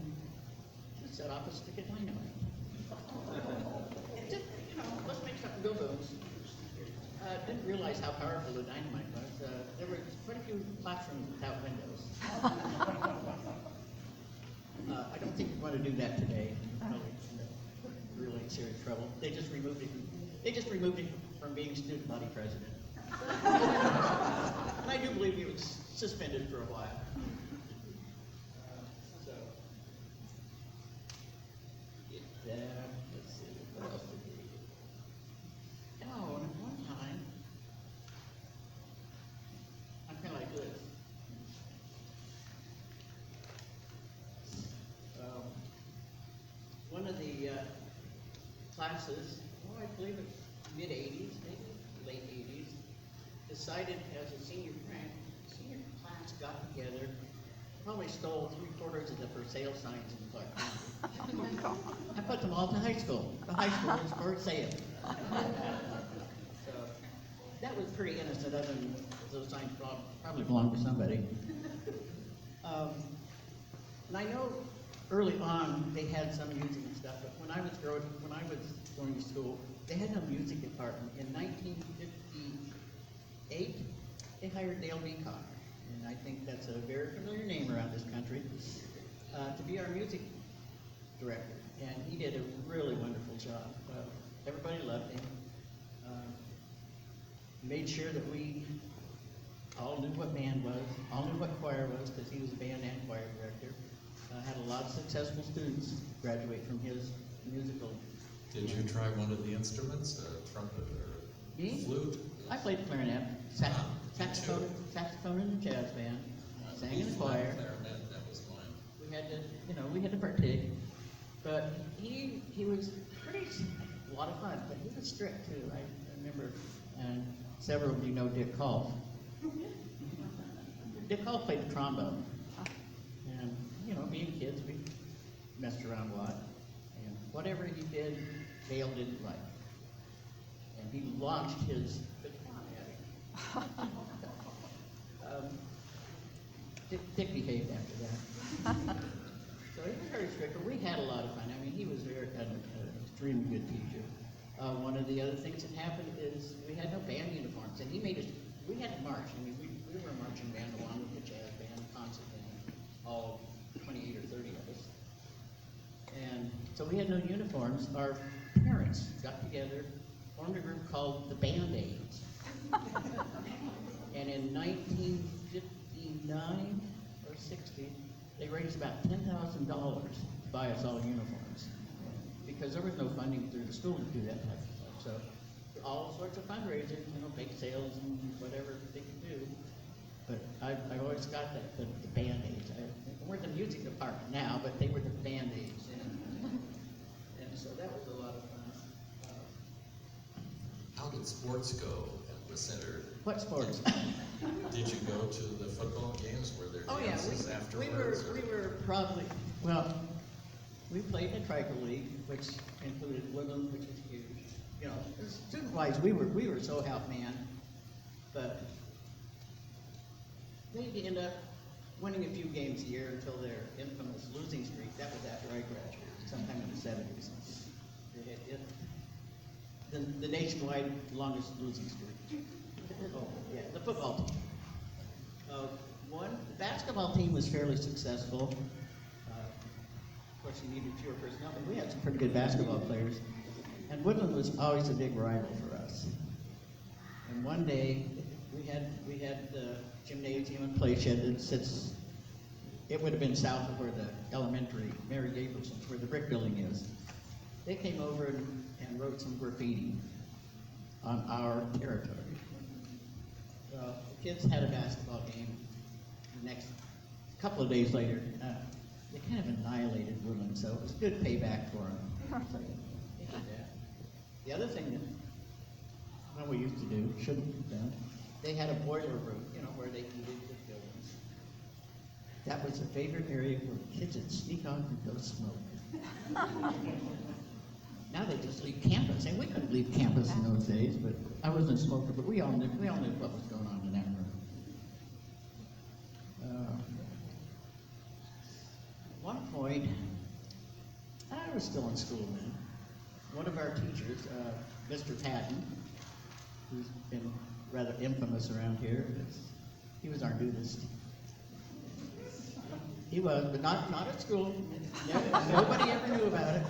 to set off a stick of dynamite. Just, let's make something go boom. Didn't realize how powerful the dynamite was. There were quite a few classrooms without windows. I don't think you want to do that today. Probably really in serious trouble. They just removed it from being student body president. And I do believe he was suspended for a while. So, let's see, what else did we do? Oh, and at one time, I'm kind of like this. One of the classes, I believe it's mid-'80s, maybe late '80s, decided as a senior class got together, probably stole 3/4 of the for sale signs in Clark County. I put them all to high school. The high school is for sale. So that was pretty innocent, other than those signs probably belonged to somebody. And I know early on they had some music and stuff, but when I was going to school, they had no music department. In 1958, they hired Dale Beacock, and I think that's a very familiar name around this country, to be our music director. And he did a really wonderful job. Everybody loved him. Made sure that we all knew what band was, all knew what choir was, because he was a band and choir director. Had a lot of successful students graduate from his musical. Did you try one of the instruments, a trumpet or Me? flute? I played clarinet, saxophone in the jazz band, sang in the choir. Clarinet, that was mine. We had to partake. But he was a lot of fun, but he was strict too. I remember, and several of you know Dick Call. Dick Call played the trombone. And, being kids, we messed around a lot. And whatever he did, Dale didn't like. And he launched his baton at him. Dick behaved after that. So he was very strict, but we had a lot of fun. I mean, he was an extremely good teacher. One of the other things that happened is we had no band uniforms, and he made us, we had to march. I mean, we were a marching band along with the jazz band, concert band, all 28 or 30 of us. And so we had no uniforms. Our parents got together, formed a group called the Band-Aids. And in 1959 or 60, they raised about $10,000 to buy us all uniforms. Because there was no funding through the school to do that type of stuff. So all sorts of fundraisers, bake sales and whatever they could do. But I always got that, the Band-Aids. We're the music department now, but they were the Band-Aids. And so that was a lot of fun. How did sports go at the center? What sports? Did you go to the football games? Were there Oh yeah, dances afterwards? we were probably, we played in the Trico League, which included Woodland, which was huge. Student-wise, we were so outmanned, but they end up winning a few games a year until their infamous losing streak. That was after I graduated, sometime in the 70s. The nationwide longest losing streak. Oh, yeah, the football team. The basketball team was fairly successful. Of course, you needed fewer personnel, but we had some pretty good basketball players. And Woodland was always a big rival for us. And one day, we had the gymnasium and play shed that sits, it would have been south of where the elementary, Mary Gabrielson's, where the brick building is. They came over and wrote some graffiti on our territory. Well, the kids had a basketball game. The next couple of days later, they kind of annihilated Woodland, so it was good payback for them. So, they did that. The other thing that we used to do, shouldn't have done, they had a boiler room, where they heated the buildings. That was a favorite area where kids would sneak off and go smoke. Now they just leave campus, and we couldn't leave campus in those days, but I wasn't a smoker, but we all knew what was going on in that room. At one point, I was still in school then. One of our teachers, Mr. Patton, who's been rather infamous around here, he was our nudist. He was, but not at school. Nobody ever knew about it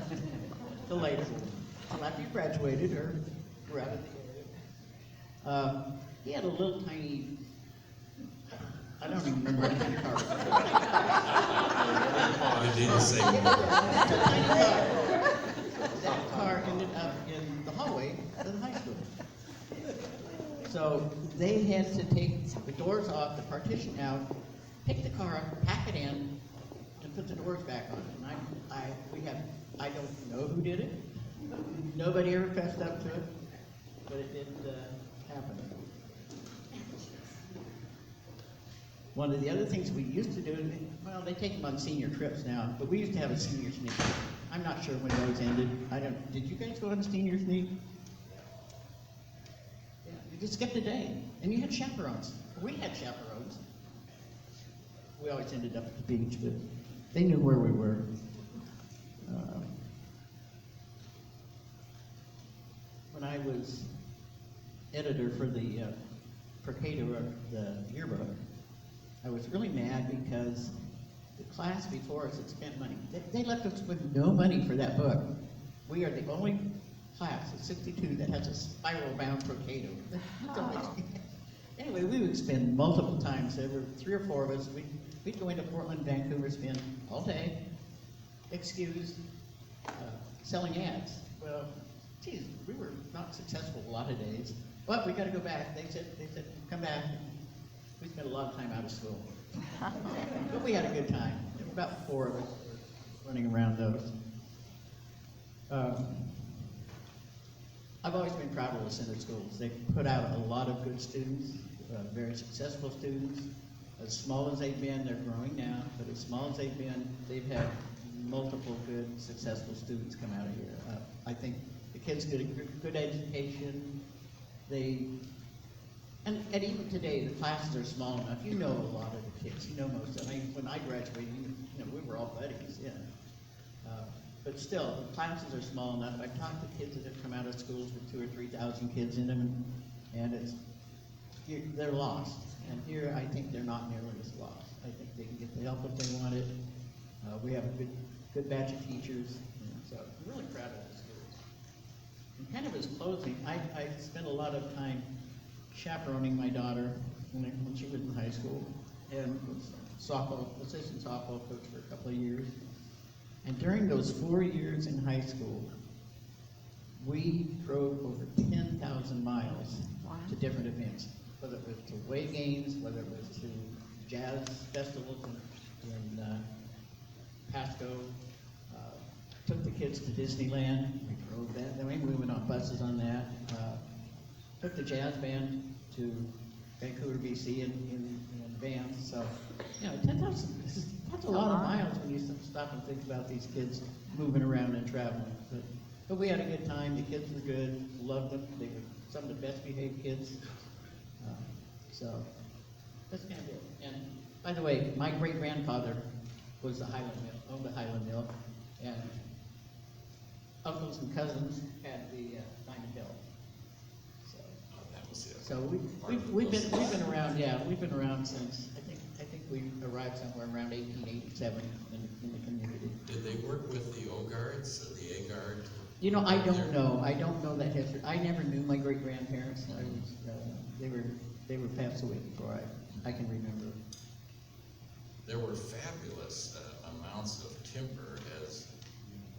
till later, till after you graduated or were out of the area. He had a little tiny, I don't even remember what kind of car. I didn't say. It was a tiny car. That car ended up in the hallway of the high school. So they had to take the doors off, the partition out, pick the car up, pack it in, and put the doors back on. And I don't know who did it. Nobody ever fessed up to it, but it did happen. One of the other things we used to do, well, they take them on senior trips now, but we used to have a senior sneak. I'm not sure when those ended. Did you guys go on a senior sneak? Yeah, you just skipped a day, and you had chaperones. We had chaperones. We always ended up at the beach, but they knew where we were. When I was editor for Cato, the yearbook, I was really mad because the class before us had spent money. They left us with no money for that book. We are the only class of 62 that has a spiral-bound Cato. Anyway, we would spend multiple times. There were 3 or 4 of us. We'd go into Portland, Vancouver, spend all day, excused, selling ads. Well, geez, we were not successful a lot of days, but we got to go back. They said, come back. We spent a lot of time out of school, but we had a good time. There were about 4 of us running around those. I've always been proud of the center schools. They put out a lot of good students, very successful students. As small as they've been, they're growing now, but as small as they've been, they've had multiple good, successful students come out of here. I think the kids get a good education. And even today, the classes are small enough. You know a lot of the kids. You know most of them. When I graduated, we were all buddies, yeah. But still, the classes are small enough. I've talked to kids that have come out of schools with 2,000 or 3,000 kids in them, and they're lost. And here, I think they're not nearly as lost. I think they can get the help if they want it. We have a good batch of teachers, so I'm really proud of the schools. And kind of as closing, I spent a lot of time chaperoning my daughter when she was in high school, and was assistant softball coach for a couple of years. And during those 4 years in high school, we drove over 10,000 miles to different events, whether it was to away games, whether it was to jazz festivals in Pasco. Took the kids to Disneyland. We drove that. Then we went on buses on that. Took the jazz band to Vancouver, BC in vans. So, 10,000, that's a lot of miles when you stop and think about these kids moving around and traveling. But we had a good time. The kids were good. Loved them. They were some of the best behaved kids. So that's kind of it. And by the way, my great-grandfather was owned the Highland Mill, and uncles and cousins had the Diamond Hill. So, homes, yeah. So we've been around, yeah, we've been around since, I think we arrived somewhere around 1887 in the community. Did they work with the O-Guards, the A-Guard? You know, I don't know that history. I never knew my great-grandparents. I was, they were passed away before I can remember. There were fabulous amounts of timber as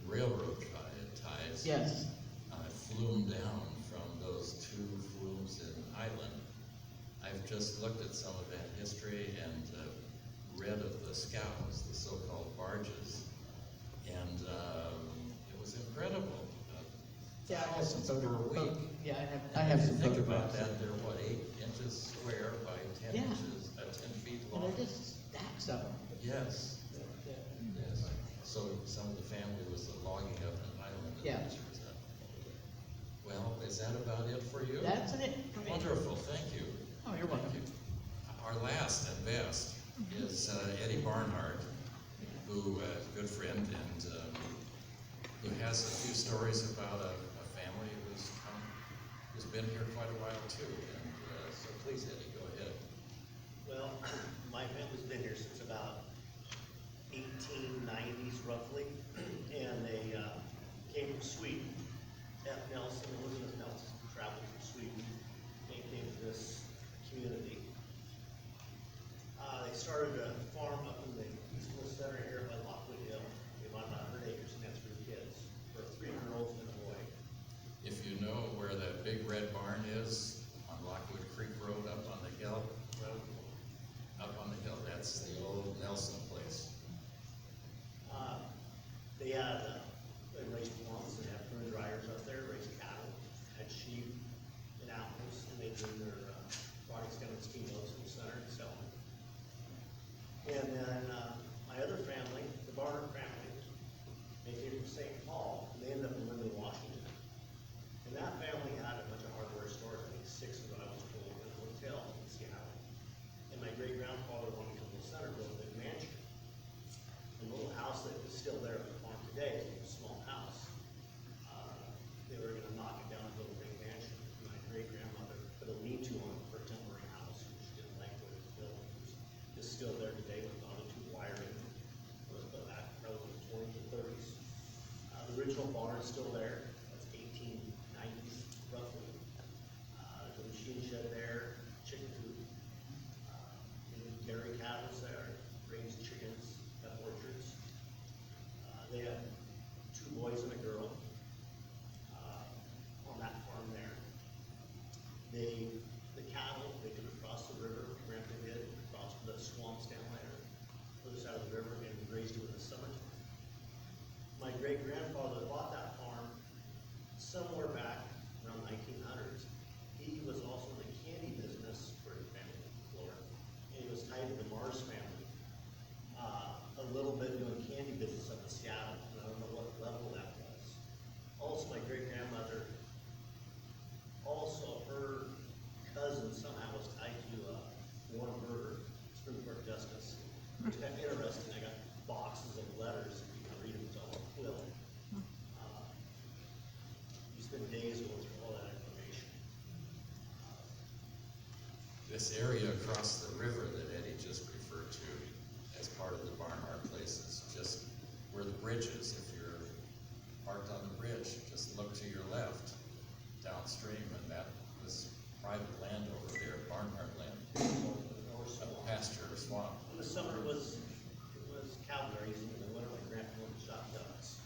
railroad ties. Yes, Flumed down from those two flumes in Highland. I've just looked at some of that history and read of the scows, the so-called barges, and it was incredible. yeah, I have some Thousands per week. Yeah, I have some Think photographs. about that, they're what, 8 inches square by 10 Yeah. inches, 10 feet And long? they're just stacks of them. Yes, yes. So some of the family was logging up in Highland. Yeah. Well, is that about it for you? That's it for me. Wonderful, thank you. Oh, you're welcome. Thank you. Our last and best is Eddie Barnhart, who is a good friend and who has a few stories about a family who's been here quite a while too. And so please, Eddie, go ahead. Well, my family's been here since about 1890s roughly, and they came from Sweden. F. Nelson, Elizabeth Nelson, traveled from Sweden, and came to this community. They started a farm up in the Eastwood Center here by Lockwood Hill. They bought about 100 acres and had 3 kids, for 3 girls and a boy. If you know where that big red barn is on Lockwood Creek Road up on the hill, that's the old Nelson place. They raised plums, they had prune dryers up there, raised cattle, had sheep and apples, and they bring their products down to steamboats in the center and sell them. And then my other family, the Barnhart family, they came from St. Paul, and they ended up in Linden, Washington. And that family had a bunch of hardware stores, I think 6 of them I was told, and a hotel in Seattle. And my great-grandfather wanted to come to the center, built a big mansion. The little house that is still there at the farm today, a small house, they were gonna knock it down and build a big mansion. My great-grandmother put a lean-to on it for a temporary house, which she didn't like the way it was built. It's still there today with all the 2 wiring. It was put back probably in the 20s and 30s. The original barn is still there. That's 1890s roughly. There's a machine shed there, chicken coop. Dairy cattle there, raised chickens, have orchards. They have 2 boys and a girl on that farm there. The cattle, they took across the river, Grandpa did, across the swamps down there, other side of the river, and raised it in the summertime. My great-grandfather bought that farm somewhere back around 1900s. He was also in the candy business for his family in Florida. And he was tied to the Mars family. A little bit doing candy business up in Seattle, and I don't know what level that was. Also, my great-grandmother, also her cousin somehow was tied to Warren Burger, Supreme Court Justice. Which got interesting. I got boxes of letters, if you can read them, it's all a quill. You spend days going through all that information. This area across the river that Eddie just referred to as part of the Barnhart place is just where the bridge is. If you're parked on the bridge, just look to your left downstream, and that was private land over there, Barnhart land, a pasture or swamp. In the summer it was cow grazing, and in the winter my grandpa went and shot ducks.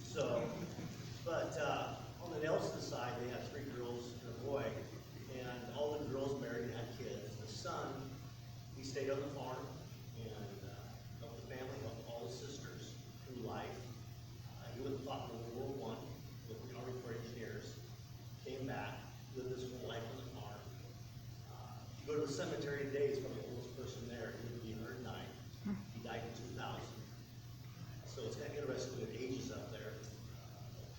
So, but on the Nelson side, they had 3 girls and a boy, and all the girls married and had kids. The son, he stayed on the farm and helped the family, helped all his sisters through life. He went and fought in World War I with the Army Corps of Engineers, came back, lived his whole life on the farm. If you go to the cemetery today, he's probably the oldest person there. He lived to be 109. He died in 2000. So it's kind of interesting with ages up there.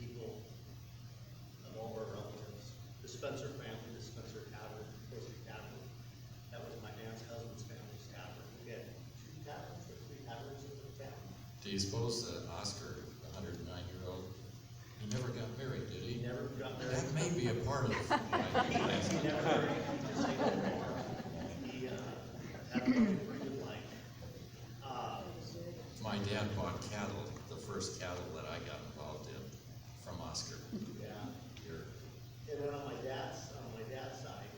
People of all of our relatives. The Spencer family, the Spencer Tavern, Coastal Tavern. That was my aunt's husband's family's tavern. We had 2 taverns or 3 taverns in the town. Do you suppose that Oscar, the 109-year-old, he He never got married, did He he? never got married. That may be a part of it. He never married, just like he, had a pretty good life. My dad bought cattle, the first cattle that I got involved in, from Oscar. Yeah. Here. And then on my dad's side,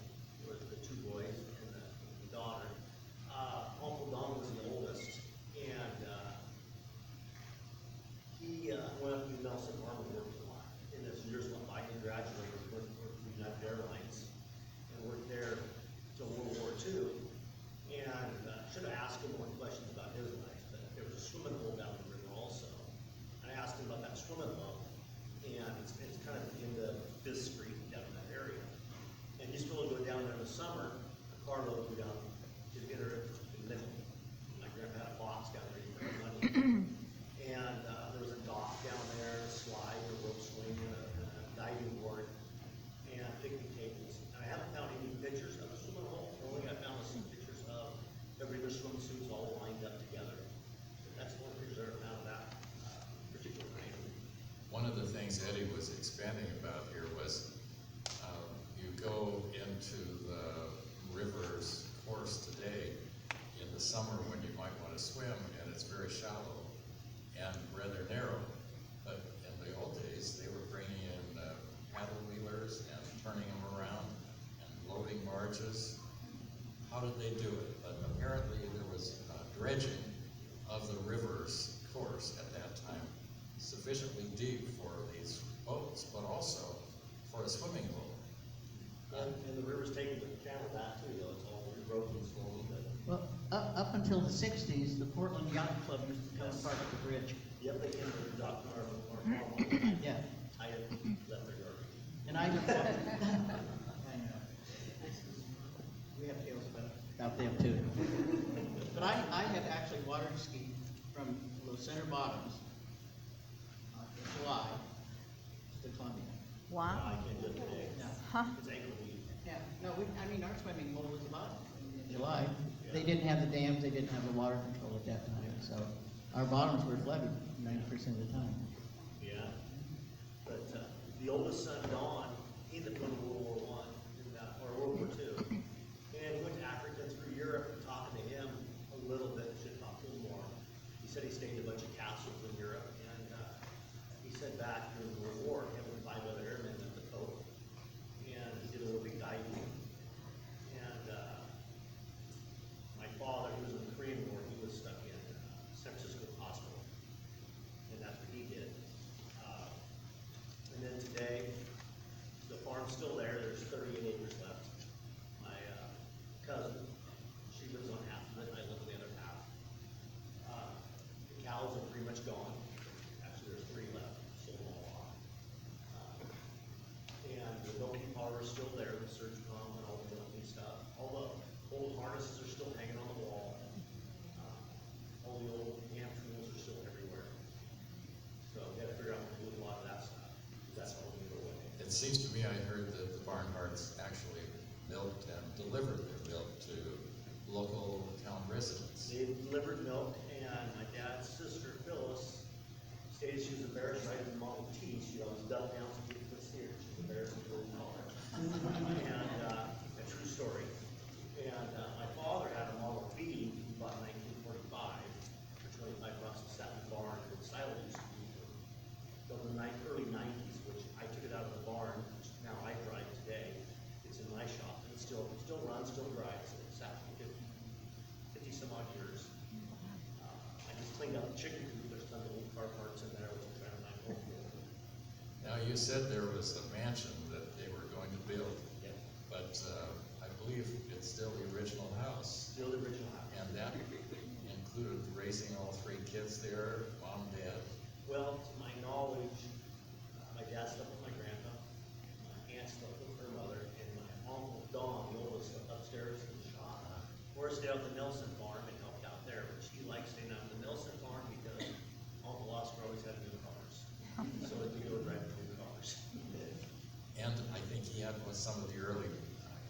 with the two boys and the daughter, Uncle Don was the oldest, and, he, went up to Nelson Farm and worked a lot. And as years went by, he graduated, worked for United Airlines, and worked there till World War II. And, should have asked him more questions about his life, but there was a swimming hole down the river also. And I asked him about that swimming hole, and it's kind of in the Fifth Street down in that area. And he's supposed to go down there in the summer, a carload would go down to dinner in Limon. My grandpa had a box down there, he put money in. And, there was a dock down there, a slide, a rope swing, and a diving board, and picnic tables. And I haven't found any pictures of the swimming hole, the only thing I found was some pictures of everybody's swimsuits all lined up together. But that's the only picture I found of that particular item. One of the things Eddie was expanding about here was, you go into the river's course today in the summer when you might want to swim, and it's very shallow and rather narrow. But in the old days, they were bringing in paddle wheelers and turning them around and loading barges. How did they do it? But apparently there was dredging of the river's course at that time, sufficiently deep for these boats, but also for a swimming hole. And the river's taking the channel back too, though, it's all rebroken slowly, but. Well, up until the sixties, the Portland Yacht Club used to come park at the bridge. Yep, they came to the dock, our farm, Yeah, I had left their garbage. and I know. We have tales about them too. But I had actually water skied from Los Center Bottoms, in July, to Columbia. Wow. I can't do it today. No. Huh? It's ankle deep. Yeah, no, our swimming hole was about in July. They didn't have the dams, they didn't have the water control at that time, so our bottoms were flooded 90% of the time. Yeah. But, the oldest son, Don, he lived in World War I, or World War II. And he went to Africa and through Europe, and talking to him a little bit, should talk to him more. He said he stayed in a bunch of castles in Europe, and, he said back during the World War, him and 5 other airmen at the Pope, and he did a little bit diving. And, my father, he was in the Korean War, he was stuck in San Francisco Hospital, and that's what he did. And then today, the farm's still there, there's 38 acres left. My cousin, she lives on half of it, I live on the other half. The cows are pretty much gone, actually there's 3 left, sold them all off. And the milking power is still there, the surge pump and all the milking stuff. All the old harnesses are still hanging on the wall. All the old hand tools are still everywhere. So we gotta figure out what to do with a lot of that stuff. That's all gonna go away. It seems to me I heard that the Barnharts actually milked and delivered their milk to local town residents. They delivered milk, and my dad's sister Phyllis stated she was embarrassed riding the Model T. She always ducked down so people could see her. She was embarrassed to go call her. And a true story. And my father had a Model B he bought in 1945 for $25 a sat in the barn. And Silo used to be from the early 90s, which I took it out of the barn, which now I drive today. It's in my shop, and it still runs, still drives. It's sat for 50 some odd years. I just cleaned up the chicken coop. There's tons of old car parts in there, which I'm trying to find home for. Now, you said there was a mansion that they were going to build, Yep. but I believe it's still the original house. Still the original house. And that included raising all 3 kids there, mom, dad. Well, to my knowledge, my dad slept with my grandpa, my aunt slept with her mother, and my uncle Don, the oldest, slept upstairs in the shop. Or stayed out at the Nelson farm and helped out there, which he liked staying out at the Nelson farm because Uncle Oscar always had new cars. So he could go drive new cars. And I think he had some of the early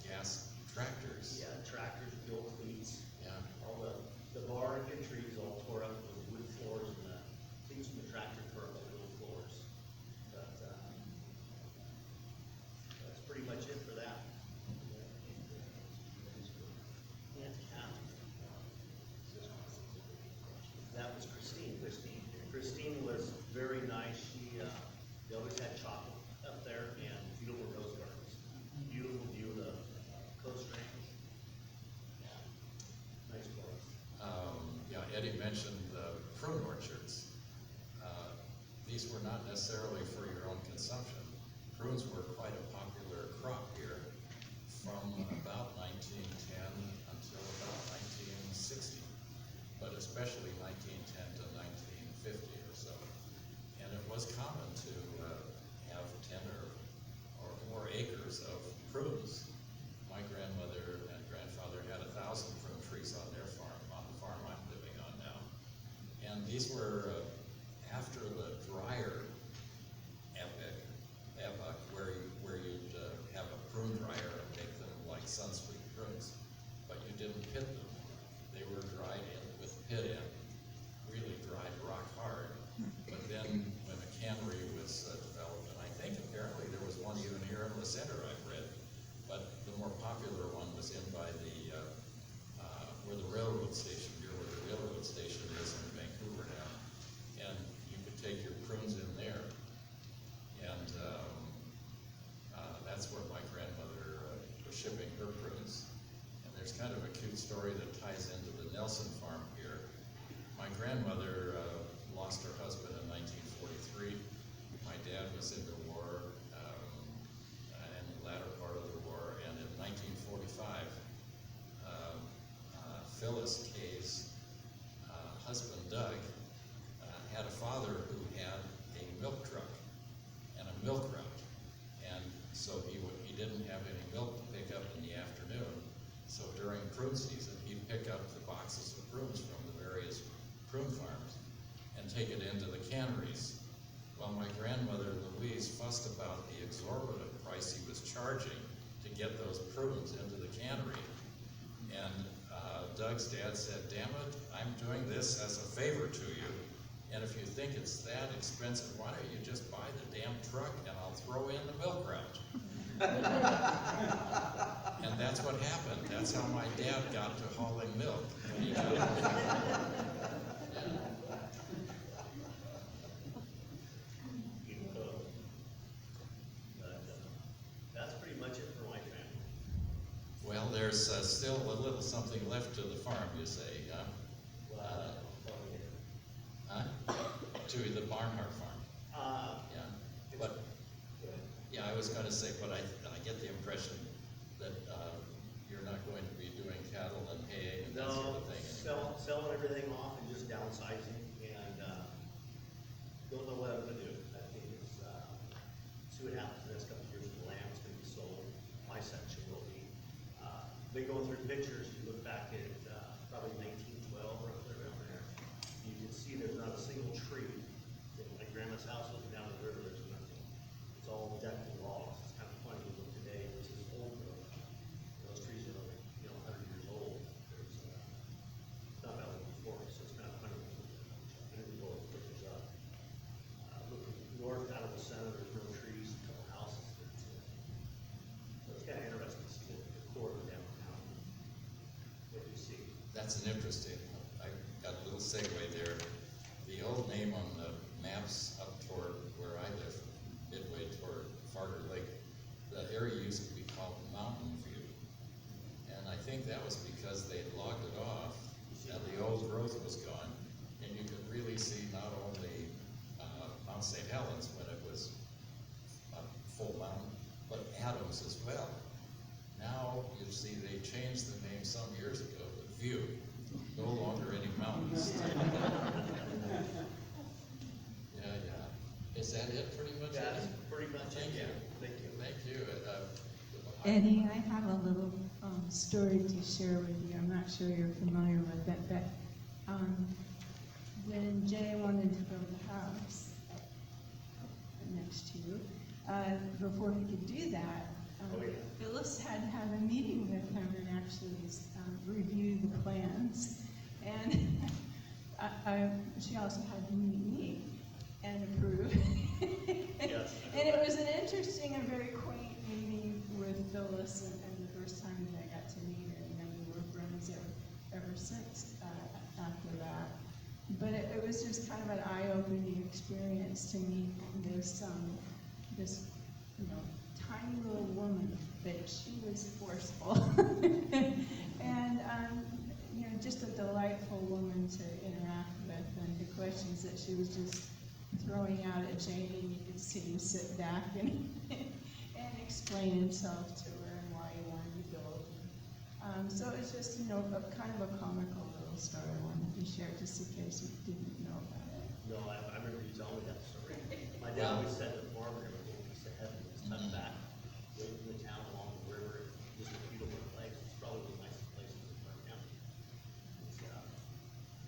gas tractors. Yeah, tractors, the old cleats, Yeah. all the barn and trees all tore up with wood floors, and the cleats from the tractor tore up the little floors. But, That's Christine. Christine was very nice. They always had chocolate up there and beautiful rose gardens. Beautiful view of the Coast Range. Yeah. Nice place. Yeah, Eddie mentioned the prune orchards. These were not necessarily for your own consumption. Prunes were quite a popular crop here from about 1910 until about 1960, but especially 1910 to 1950 or so. And it was common to have 10 or more acres of prunes. My grandmother and grandfather had 1,000 prune trees on their farm, on the farm I'm living on now. And these were after the drier epoch where you'd have a prune dryer and make them like sunsweet prunes, but you didn't pit them. They were dried in with pit in, really dried rock hard. But then when a cannery was developed, and I think apparently there was one even here in the center I've read, but the more popular one was in by the where the railroad station, near where the railroad station is in Vancouver now, and you could take your prunes in there, and that's where my grandmother was shipping her prunes. And there's kind of a cute story that ties into the Nelson farm here. My grandmother lost her husband in 1943. My dad was in the war, in the latter part of the war, and in 1945, Phyllis Kay's husband, Doug, had a father who had a milk truck and a milk route. And so he didn't have any milk to pick up in the afternoon. So during prune season, he'd pick up the boxes of prunes from the various prune farms and take it into the canneries. Well, my grandmother, Louise, fussed about the exorbitant price he was charging to get those prunes into the cannery. And Doug's dad said, "Damn it, I'm doing this as a favor to you. And if you think it's that expensive, why don't you just buy the damn truck and I'll throw in the milk route." And that's what happened. That's how my dad got to hauling milk when he got That's pretty much it for my family. Well, there's still a little something left to the farm, you say, huh? To the Barnhart farm. Yeah, but yeah, I was going to say, but I get the impression that you're not going to be doing cattle and hay and that sort of thing. Selling everything off and just downsizing, and don't know what I'm gonna do. I think it's see what happens the next couple of years. The land's gonna be sold. My section will be. Been going through pictures. You look back at probably 1912 or around there. You can see there's not a single tree. My grandma's house looking down the river. There's nothing. It's all decked with logs. It's kind of funny to look today. This is old growth. Those trees are like 100 years old. There's not that old before, so it's kind of funny. I didn't go and put this up. Looking north out of the center, there's no trees, a couple houses. So it's kind of interesting to see the core of downtown. What you see. That's an interesting, I got a little segue there. The old name on the maps up toward where I live, midway toward Farter Lake, the area used to be called Mountain View. And I think that was because they had logged it off and the old growth was gone. And you could really see not only Mount St. Helens when it was a full mountain, but Adams as well. Now, you see, they changed the name some years ago to View. No longer any mountains. Yeah. Is that it pretty much? That's pretty much it. Thank you. Thank you. Thank you. Eddie, I have a little story to share with you. I'm not sure you're familiar with it, but when Jay wanted to build a house next to you, before he could do that, Phyllis had to have a meeting with him and actually review the plans. And she also had to meet me and approve. Yes. And it was an interesting and very quaint meeting with Phyllis, and the first time that I got to meet her, and then we were friends ever since after that. But it was just kind of an eye-opening experience to meet this, this, tiny little woman, but she was forceful. And, just a delightful woman to interact with, and the questions that she was just throwing out at Janie, you could see him sit back and, and explain himself to her and why he wanted to go. So it's just, a kind of a comical little story I wanted to share, just in case you didn't know about it. No, I remember you telling me that story. My dad always said the farmer never came piece of heaven, was tucked back, away from the town along the river, just a beautiful place. It's probably one of the nicest places in our county.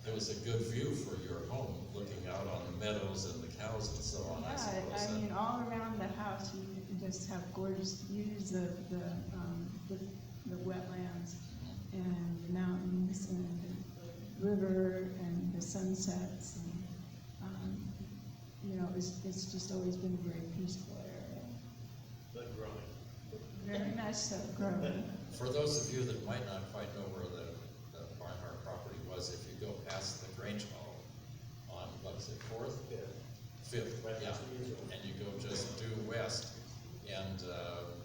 It was a good view for your home, looking out on the meadows and the cows and so on, I suppose. Yeah, I mean, all around the house, you just have gorgeous views of the wetlands and the mountains and the river and the sunsets and, it's just always been a very peaceful area. But growing. Very much so, growing. For those of you that might not quite know where the Barnhart property was, if you go past the Grange Hall on, what is it, Fourth? Fifth, Right yeah, past the museum. and you go just due west, and,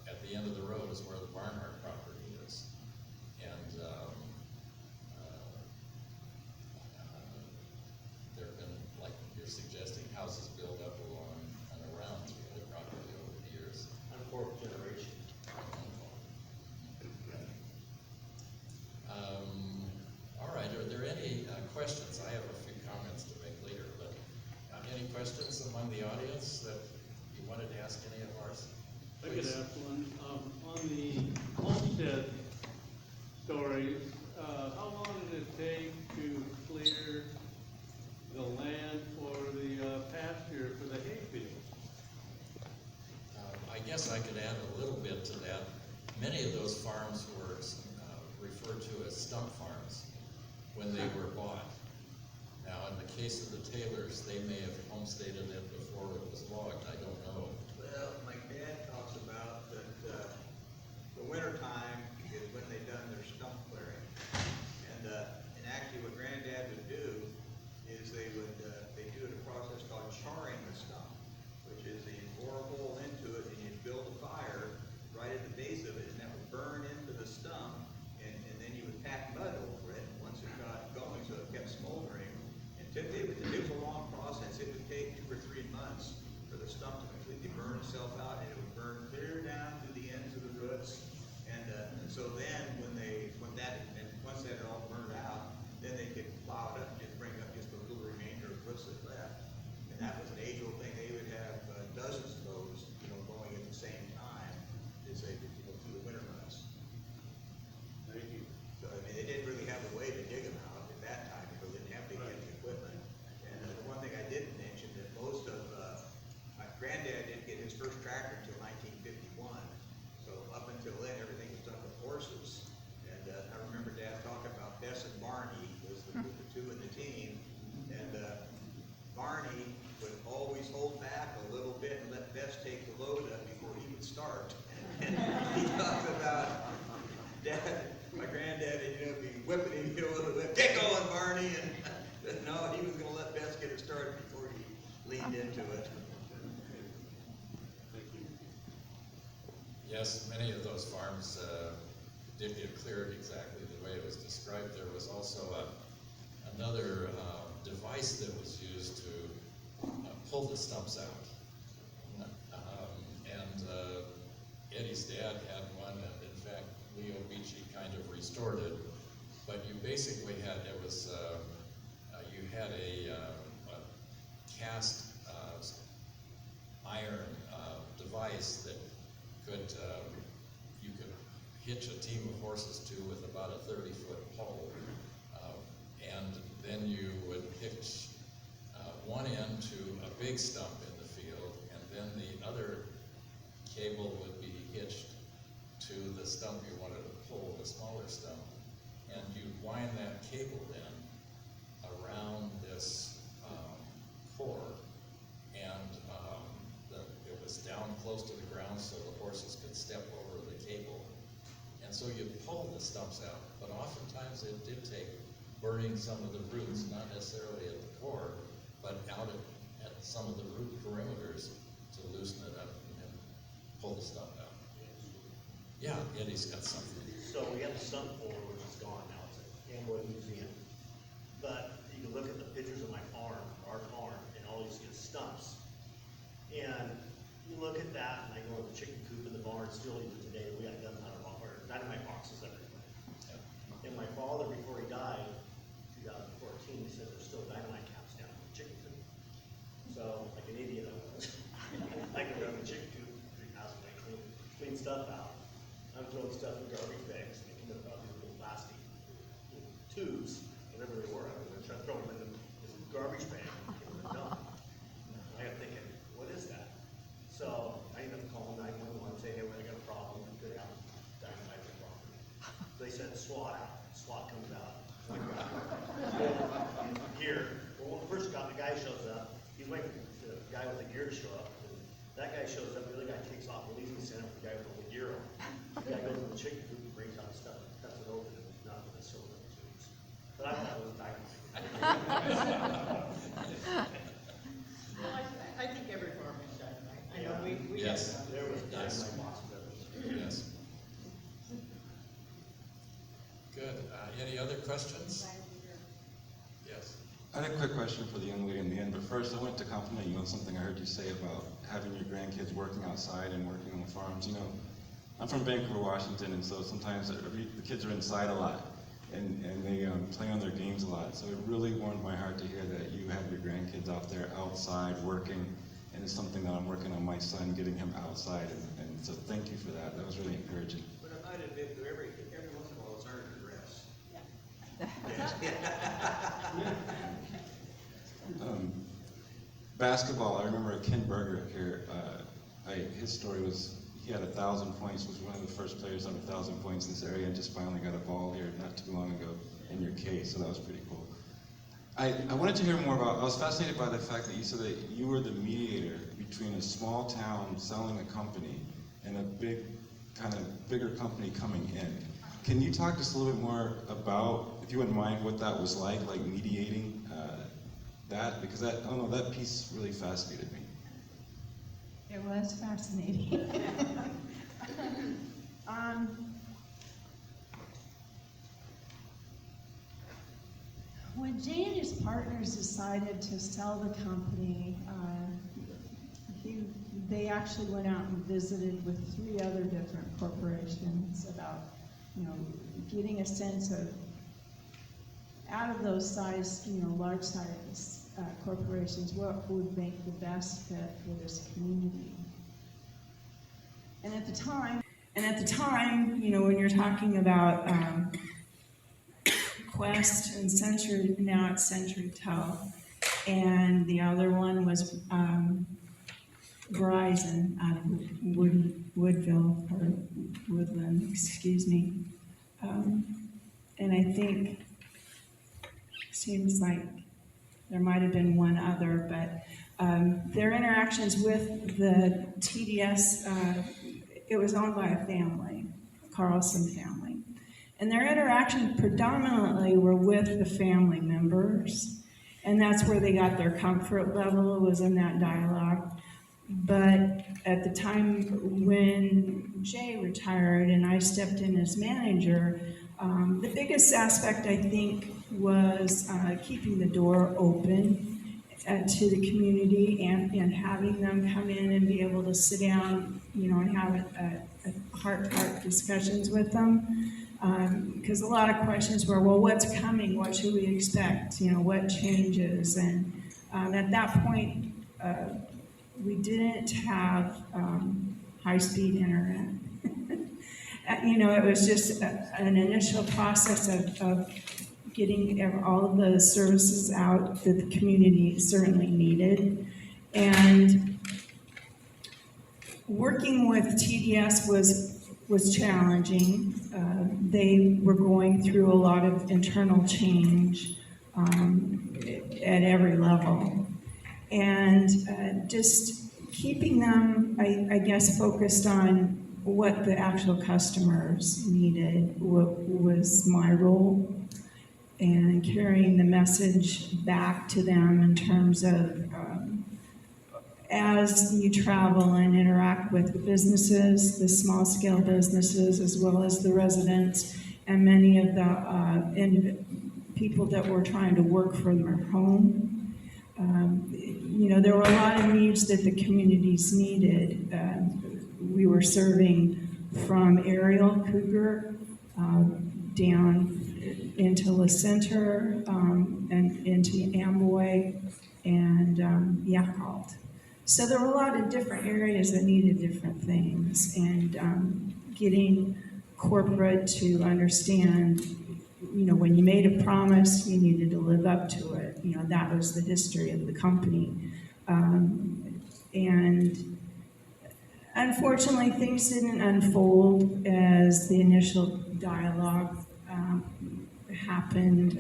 at the end of the road is where the Barnhart property is. And, there've been, like you're suggesting, houses built up along and around the property over the years. I'm fourth generation. All right, are there any questions? I have a few comments to make later, but any questions among the audience that you wanted to ask any of ours? I could ask one, on the homestead stories, how long did it take to clear the land for the pasture for the hay fields? I guess I could add a little bit to that. Many of those farms were referred to as stump farms when they were bought. Now, in the case of the Taylors, they may have homesteaded it before it was logged, I don't know. Well, my dad talks about that, the winter time is when they done their stump clearing. And actually what Granddad would do is they do a process called charring the stump, which is you bore a hole into it and you build a fire right at the base of it, and that would burn into the stump, and then you would pack mud over it once it got going, so it kept smoldering. And typically, it was a long process. It would take 2 or 3 months for the stump to completely burn itself out, and it would burn clear down to the ends of the roots. And so then, once that had all burned out, then they could plow it up and just bring up just a little remainder of roots that left. And that was an age-old thing. They would have dozens of those, going at the same time as they could, through the winter months. Thank you. So, I mean, they didn't really have a way to dig them out at that time because they didn't have big heavy equipment. And the one thing I didn't mention, that most of, my granddad didn't get his first tractor until 1951. So up until then, everything was done with horses. And I remember Dad talking about Bess and Barney was the two in the team. And Barney would always hold back a little bit and let Bess take the load up before he would start. And he talked about Dad, my granddad, be whipping him with a whip. Get going, Barney! And no, he was going to let Bess get it started before he leaned into it. Thank you. Yes, many of those farms did get cleared exactly the way it was described. There was also another device that was used to pull the stumps out. Eddie's dad had one, and in fact, Leo Beachy kind of restored it. But you basically had, you had a cast iron device that you could hitch a team of horses to with about a 30-foot pole. And then you would hitch one end to a big stump in the field, and then the other cable would be hitched to the stump you wanted to pull, the smaller stump. And you'd wind that cable then around this core, and it was down close to the ground so the horses could step over the cable. And so you'd pull the stumps out, but oftentimes it did take burning some of the roots, not necessarily at the core, but out at some of the root perimeters to loosen it up and pull the stuff out. Yeah, Eddie's got something. So we have the stump borer, which is gone now, it's at Amboy Museum. But you can look at the pictures of my farm, our farm, and all you see is stumps. And you look at that, and I go in the chicken coop in the barn, still even today, we got gunpowder or dynamite boxes everywhere. And my father, before he died, 2014, he said there's still dynamite caps down in the chicken coop. So, like an idiot I was, I go down to the chicken coop, 3,000, I clean stuff out. I'm throwing stuff in garbage bags, and they come up these little plastic tubes, whatever they were, I was trying to throw them in this garbage bag, and they're done. I got thinking, what is that? So I ended up calling 911, saying, hey, I got a problem, we could have dynamite in the property. They sent SWAT out, SWAT comes out. Gear, well, when the first guy shows up, he's waiting for the guy with the gear to show up, and that guy shows up, the other guy takes off, well, he's gonna send up the guy with all the gear on. The guy goes to the chicken coop and brings out the stuff, cuts it open, and it's nothing but silver tubes. But I thought it was dynamite. Well, I think every farm has dynamite. I know we have Yes. some. There was Yes. dynamite boxes everywhere. Yes. Good. Any other questions? Yes. I had a quick question for the young lady in the end, but first I wanted to compliment you on something I heard you say about having your grandkids working outside and working on the farms. You know, I'm from Vancouver, Washington, and so sometimes the kids are inside a lot, and they play on their games a lot. So it really warmed my heart to hear that you have your grandkids out there outside working, and it's something that I'm working on my son, getting him outside, and so thank you for that. That was really encouraging. But if I'd admit to every once in a while, it's earned a dress. Basketball, I remember Ken Berger here, his story was, he had 1,000 points, was one of the first players to have 1,000 points in this area, and just finally got a ball here not too long ago in your case, so that was pretty cool. I wanted to hear more about, I was fascinated by the fact that you said that you were the mediator between a small town selling a company and a big, kind of bigger company coming in. Can you talk just a little bit more about, if you wouldn't mind, what that was like mediating that? Because that, I don't know, that piece really fascinated me. It was fascinating. When Jay and his partners decided to sell the company, they actually went out and visited with 3 other different corporations about, getting a sense of, out of those size, large size corporations, what would make the best fit for this community. And at the time, when you're talking about Quest and Century, now it's Century Tel, and the other one was Verizon out of Woodville, or Woodland, excuse me. And I think, seems like there might have been one other, but their interactions with the TDS, it was owned by a family, a Carlson family. And their interactions predominantly were with the family members. And that's where they got their comfort level, was in that dialogue. But at the time when Jay retired and I stepped in as manager, the biggest aspect, I think, was keeping the door open to the community and having them come in and be able to sit down, and have a heart-to-heart discussions with them. Because a lot of questions were, well, what's coming? What should we expect? What changes? And at that point, we didn't have high-speed internet. It was just an initial process of getting all of the services out that the community certainly needed. And working with TDS was challenging. They were going through a lot of internal change at every level. And just keeping them, I guess, focused on what the actual customers needed was my role. and carrying the message back to them in terms of as you travel and interact with the businesses, the small scale businesses, as well as the residents, and many of the people that were trying to work from their home. There were a lot of needs that the communities needed. We were serving from Ariel, Cougar, down into La Center, and into Amboy, and Yakult. So there were a lot of different areas that needed different things, and getting corporate to understand, when you made a promise, you needed to live up to it. That was the history of the company. And unfortunately, things didn't unfold as the initial dialogue happened.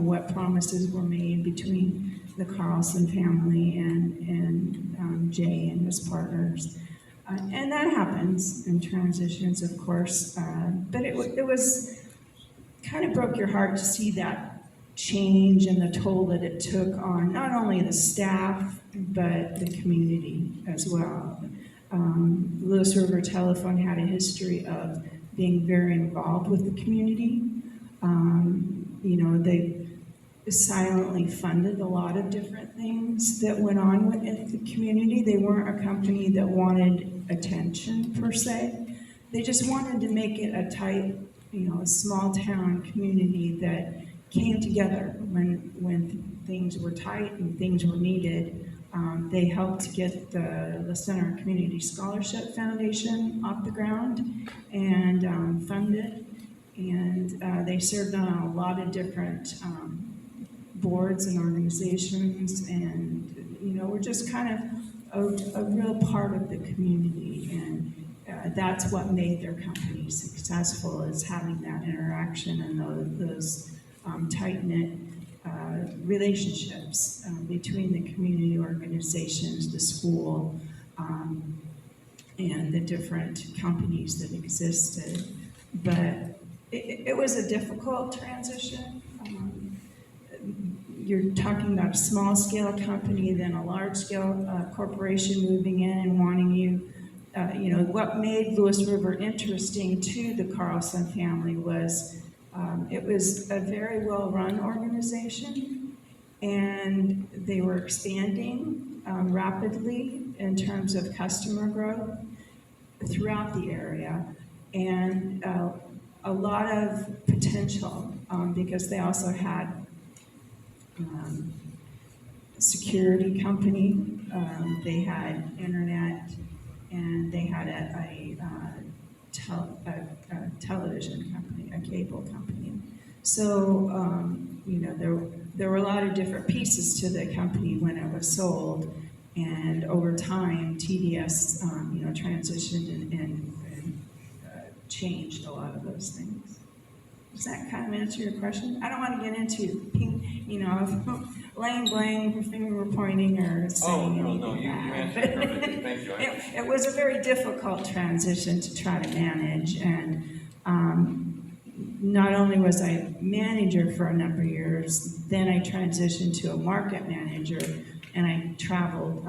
What promises were made between the Carlson family and Jay and his partners. And that happens in transitions, of course. But it was kind of broke your heart to see that change and the toll that it took on not only the staff, but the community as well. Lewis River Telephone had a history of being very involved with the community. They silently funded a lot of different things that went on within the community. They weren't a company that wanted attention per se. They just wanted to make it a tight, a small town community that came together when things were tight and things were needed. They helped get the Center Community Scholarship Foundation off the ground and funded. And they served on a lot of different boards and organizations, and we're just kind of a real part of the community, and that's what made their company successful, is having that interaction and those tight-knit relationships between the community organizations, the school, and the different companies that existed. But it was a difficult transition. You're talking about a small-scale company, then a large-scale corporation moving in and wanting you. What made Lewis River interesting to the Carlson family was it was a very well-run organization, and they were expanding rapidly in terms of customer growth throughout the area, and a lot of potential because they also had security company, they had internet, and they had a television company, a cable company. So, there were a lot of different pieces to the company when it was sold, and over time, TDS, transitioned and changed a lot of those things. Does that kind of answer your question? I don't want to get into, laying blame, finger pointing, or saying anything. No, you answered perfectly. Thank you. It was a very difficult transition to try to manage, and not only was I manager for a number of years, then I transitioned to a market manager, and I traveled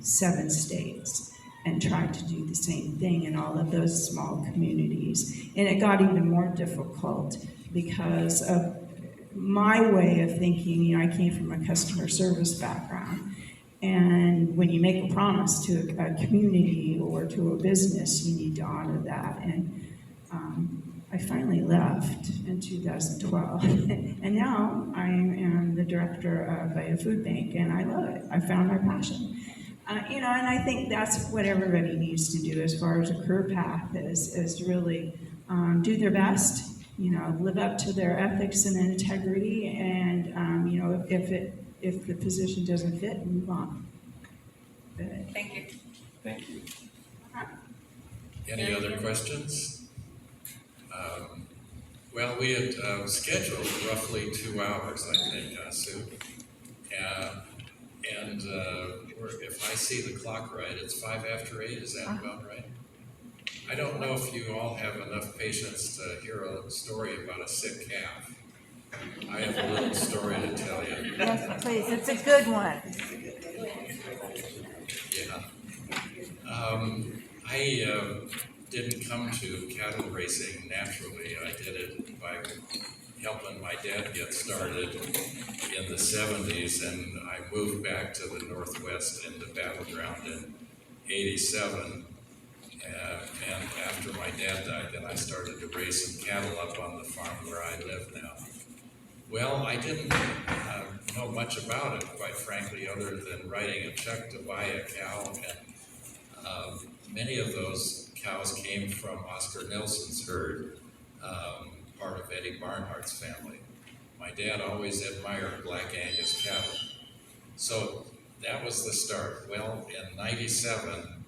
7 states and tried to do the same thing in all of those small communities. And it got even more difficult because of my way of thinking. I came from a customer service background. And when you make a promise to a community or to a business, you need to honor that. And I finally left in 2012. And now I am the director of a food bank, and I love it. I found my passion. And I think that's what everybody needs to do as far as a career path is really do their best, live up to their ethics and integrity, and if the position doesn't fit, move on. Thank you. Thank you. Any other questions? Well, we had scheduled roughly 2 hours, I think, Sue. And if I see the clock right, it's 5 after 8, is that about right? I don't know if you all have enough patience to hear a story about a sick calf. I have a little story to tell you. Yes, please, it's a good one. Yeah. I didn't come to cattle racing naturally. I did it by helping my dad get started in the 70s, and I moved back to the Northwest in the battleground in 87. And after my dad died, then I started to raise some cattle up on the farm where I live now. Well, I didn't know much about it, quite frankly, other than writing a check to buy a cow. And many of those cows came from Oscar Nelson's herd, part of Eddie Barnhart's family. My dad always admired Black Angus cattle. So that was the start. Well, in 97,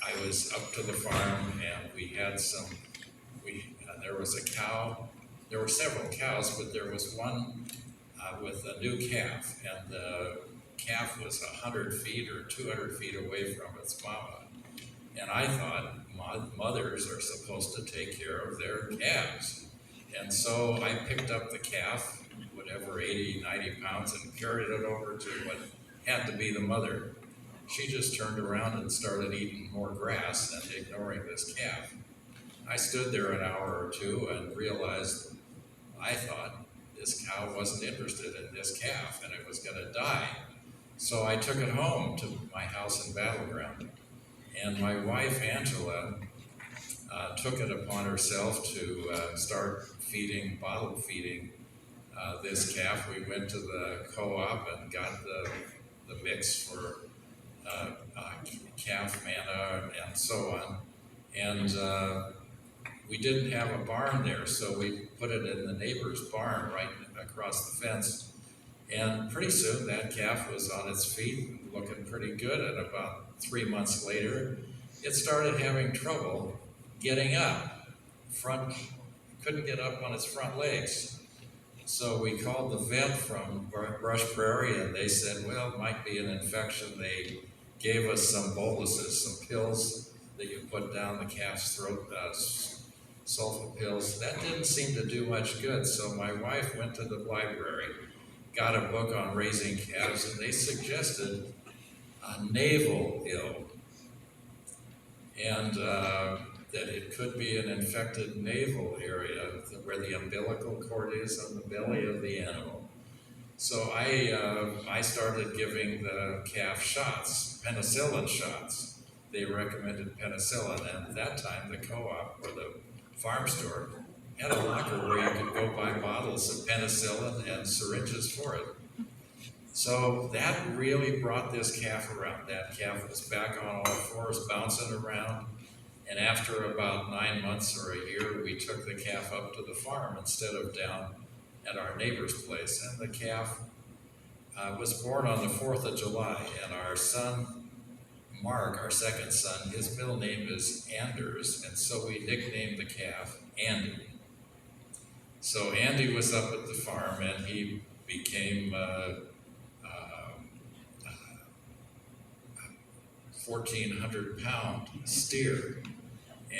I was up to the farm and we had there was a cow. There were several cows, but there was one with a new calf, and the calf was 100 feet or 200 feet away from its mama. And I thought mothers are supposed to take care of their calves. And so I picked up the calf, whatever, 80, 90 pounds, and carried it over to what had to be the mother. She just turned around and started eating more grass and ignoring this calf. I stood there an hour or two and realized, I thought this cow wasn't interested in this calf and it was gonna die. So I took it home to my house in Battleground. And my wife, Angela, took it upon herself to start bottle feeding this calf. We went to the co-op and got the mix for calf manna and so on. And we didn't have a barn there, so we put it in the neighbor's barn right across the fence. And pretty soon that calf was on its feet, looking pretty good. And about 3 months later, it started having trouble getting up. Couldn't get up on its front legs. So we called the vet from Brush Prairie, and they said, well, it might be an infection. They gave us some boluses, some pills that you put down the calf's throat, sulfa pills. That didn't seem to do much good. So my wife went to the library, got a book on raising calves, and they suggested a navel ill, and that it could be an infected navel area where the umbilical cord is on the belly of the animal. So I started giving the calf shots, penicillin shots. They recommended penicillin, and at that time the co-op or the farm store had a locker where you could go buy bottles of penicillin and syringes for it. So that really brought this calf around. That calf was back on all fours, bouncing around. And after about 9 months or a year, we took the calf up to the farm instead of down at our neighbor's place. And the calf was born on the 4th of July. And our son, Mark, our second son, his middle name is Anders. And so we nicknamed the calf Andy. So Andy was up at the farm and he became 1,400-pound steer,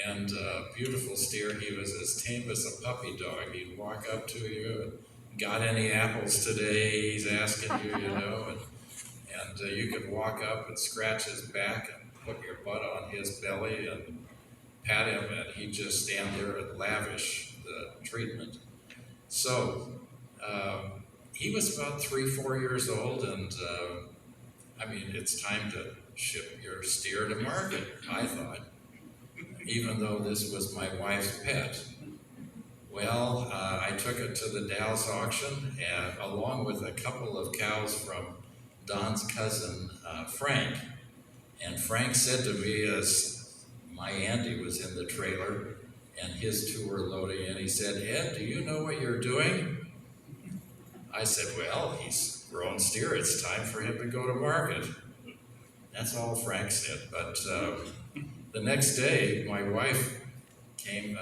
and beautiful steer. He was as tame as a puppy dog. He'd walk up to you, got any apples today, he's asking you, you know, and you could walk up and scratch his back and put your butt on his belly and pat him, and he'd just stand there and lavish the treatment. So he was about 3-4 years old, and I mean, it's time to ship your steer to market, I thought, even though this was my wife's pet. Well, I took it to the Dallas auction, and along with a couple of cows from Don's cousin, Frank. And Frank said to me, as my Andy was in the trailer, and his two were loading in, he said, Ed, do you know what you're doing? I said, well, he's grown steer, it's time for him to go to market. That's all Frank said. But the next day, my wife came,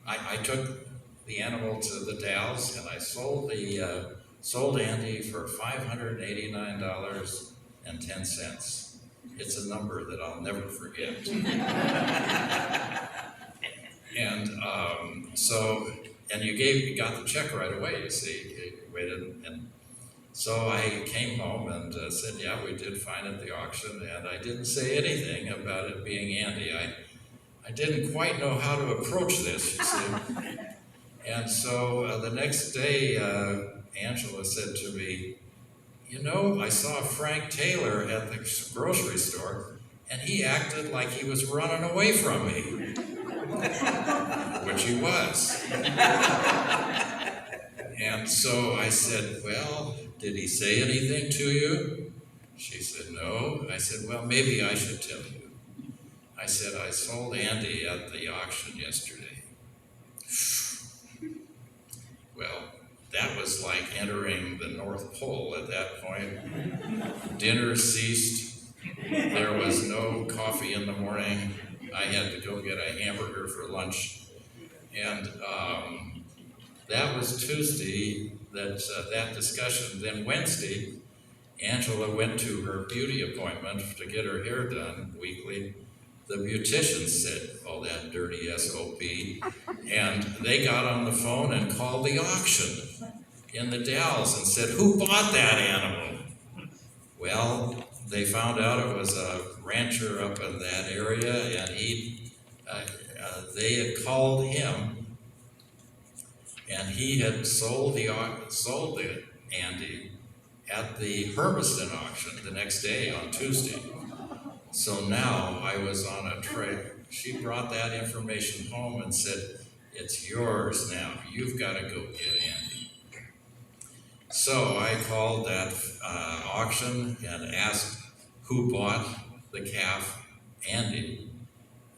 I took the animal to the Dalles, and I sold Andy for $589.10. It's a number that I'll never forget. And so and you got the check right away, you see, you waited, and so I came home and said, yeah, we did find at the auction, and I didn't say anything about it being Andy. I didn't quite know how to approach this, you see. And so the next day, Angela said to me, you know, I saw Frank Taylor at the grocery store, and he acted like he was running away from me, which he was. And so I said, well, did he say anything to you? She said, no. I said, well, maybe I should tell you. I said, I sold Andy at the auction yesterday. Well, that was like entering the North Pole at that point. Dinner ceased. There was no coffee in the morning. I had to go get a hamburger for lunch. And that was Tuesday, that discussion. Then Wednesday, Angela went to her beauty appointment to get her hair done weekly. The beautician said, oh, that dirty SOB. And they got on the phone and called the auction in the Dalles and said, who bought that animal? Well, they found out it was a rancher up in that area, and they had called him, and he had sold the Andy at the Hermiston auction the next day on Tuesday. So now I was on a trail. She brought that information home and said, it's yours now. You've got to go get Andy. So I called that auction and asked who bought the calf, Andy,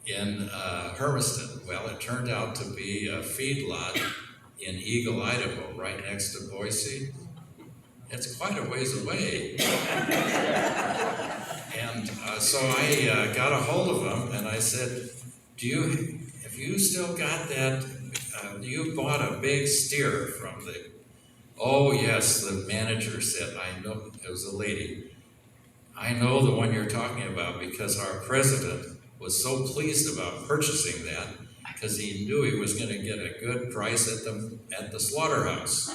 in Hermiston. Well, it turned out to be a feedlot in Eagle, Idaho, right next to Boise. It's quite a ways away. And so I got a hold of him and I said, have you still got that, you bought a big steer from the, oh yes, the manager said, I know, it was a lady. I know the one you're talking about because our president was so pleased about purchasing that because he knew he was going to get a good price at the slaughterhouse.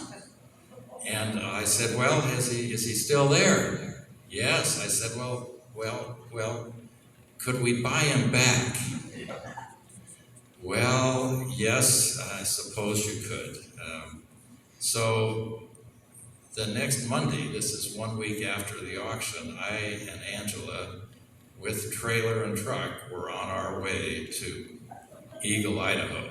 And I said, well, is he still there? Yes. I said, well, could we buy him back? Well, yes, I suppose you could. So the next Monday, this is 1 week after the auction, I and Angela, with trailer and truck, were on our way to Eagle, Idaho.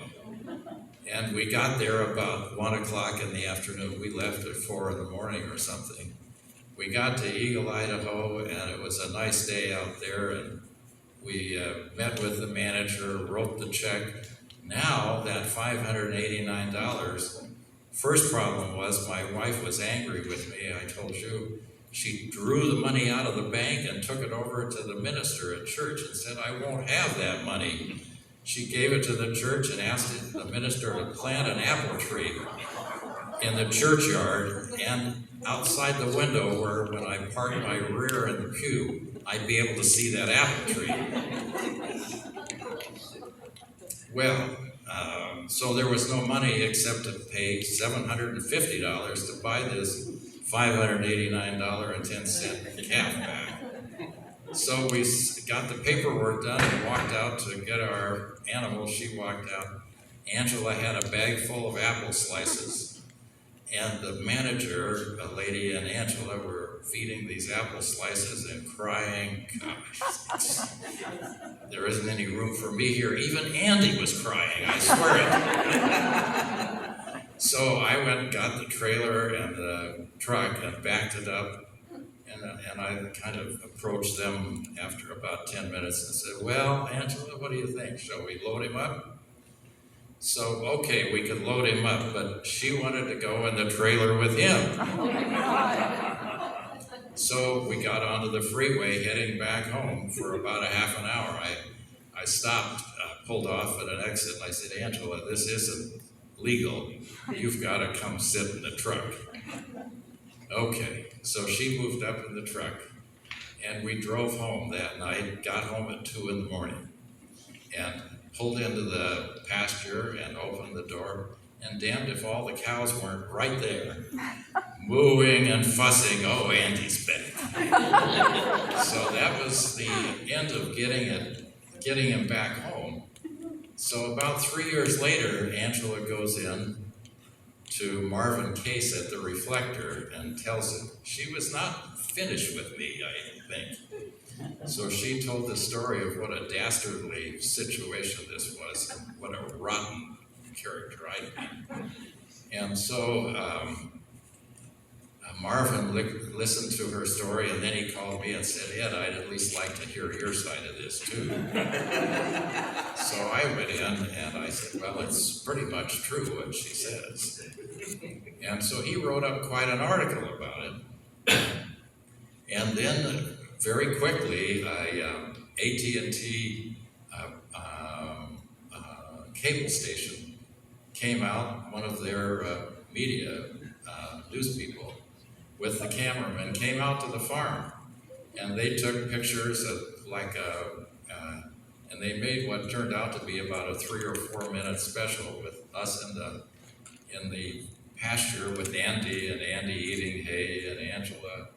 And we got there about 1 o'clock in the afternoon. We left at 4 in the morning or something. We got to Eagle, Idaho, and it was a nice day out there, and we met with the manager, wrote the check. Now, that $589, first problem was my wife was angry with me. I told you, she drew the money out of the bank and took it over to the minister at church and said, I won't have that money. She gave it to the church and asked the minister to plant an apple tree in the churchyard and outside the window where when I parked my rear in the pew, I'd be able to see that apple tree. Well, so there was no money except to pay $750 to buy this $589.10 calf back. So we got the paperwork done and walked out to get our animal. She walked out. Angela had a bag full of apple slices. And the manager, a lady, and Angela were feeding these apple slices and crying, gosh, there isn't any room for me here. Even Andy was crying, I swear it. So I went and got the trailer and the truck and backed it up. And I kind of approached them after about 10 minutes and said, well, Angela, what do you think? Shall we load him up? So, okay, we could load him up, but she wanted to go in the trailer with him. So we got onto the freeway heading back home for about a half an hour. I stopped, pulled off at an exit, and I said, Angela, this isn't legal. You've got to come sit in the truck. Okay, so she moved up in the truck, and we drove home that night, got home at 2 in the morning, and pulled into the pasture and opened the door, and damned if all the cows weren't right there, mooing and fussing. Oh, Andy's back. So that was the end of getting him back home. So about 3 years later, Angela goes in to Marvin Case at the Reflector and tells him she was not finished with me, I think. So she told the story of what a dastardly situation this was, and what a rotten character I'd been. And so Marvin listened to her story, and then he called me and said, Ed, I'd at least like to hear your side of this too. So I went in and I said, well, it's pretty much true what she says. And so he wrote up quite an article about it. And then very quickly, AT&T cable station came out, one of their media news people, with the cameraman, came out to the farm, and they took pictures of and they made what turned out to be about a 3 or 4 minute special with us in the pasture with Andy, and Andy eating hay, and Angela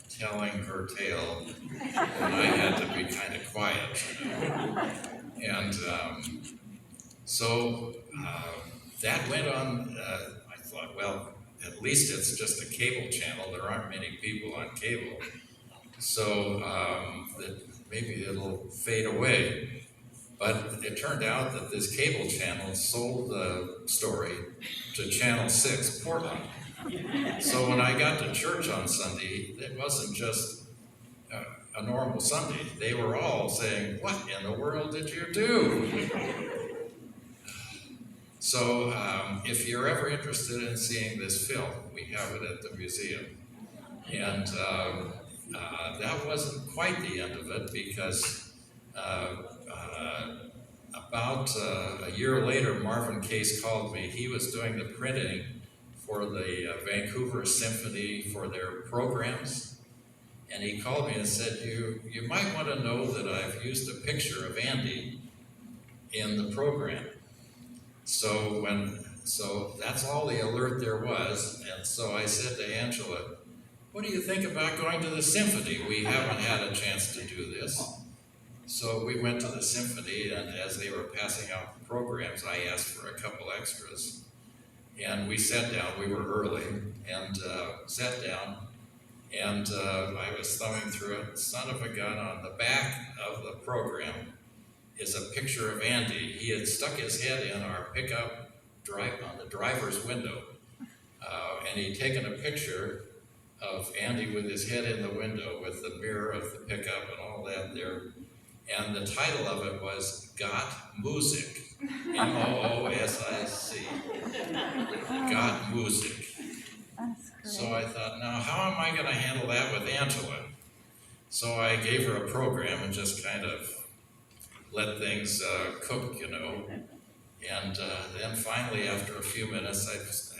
telling her tale, and I had to be kind of quiet, you know. And so that went on. I thought, well, at least it's just a cable channel. There aren't many people on cable, so that maybe it'll fade away. But it turned out that this cable channel sold the story to Channel 6 Portland. So when I got to church on Sunday, it wasn't just a normal Sunday. They were all saying, what in the world did you do? So if you're ever interested in seeing this film, we have it at the museum. And that wasn't quite the end of it, because about a year later, Marvin Case called me. He was doing the printing for the Vancouver Symphony for their programs. And he called me and said, you might want to know that I've used a picture of Andy in the program. So that's all the alert there was. And so I said to Angela, what do you think about going to the symphony? We haven't had a chance to do this. So we went to the symphony, and as they were passing out the programs, I asked for a couple extras. And we sat down, we were early, and sat down, and I was thumbing through it. Son of a gun, on the back of the program is a picture of Andy. He had stuck his head in our pickup on the driver's window, and he'd taken a picture of Andy with his head in the window with the mirror of the pickup and all that there. And the title of it was Got Music, M-O-O-S-I-C, Got Music. So I thought, now how am I going to handle that with Angela? So I gave her a program and just kind of let things cook, you know. And then finally, after a few minutes,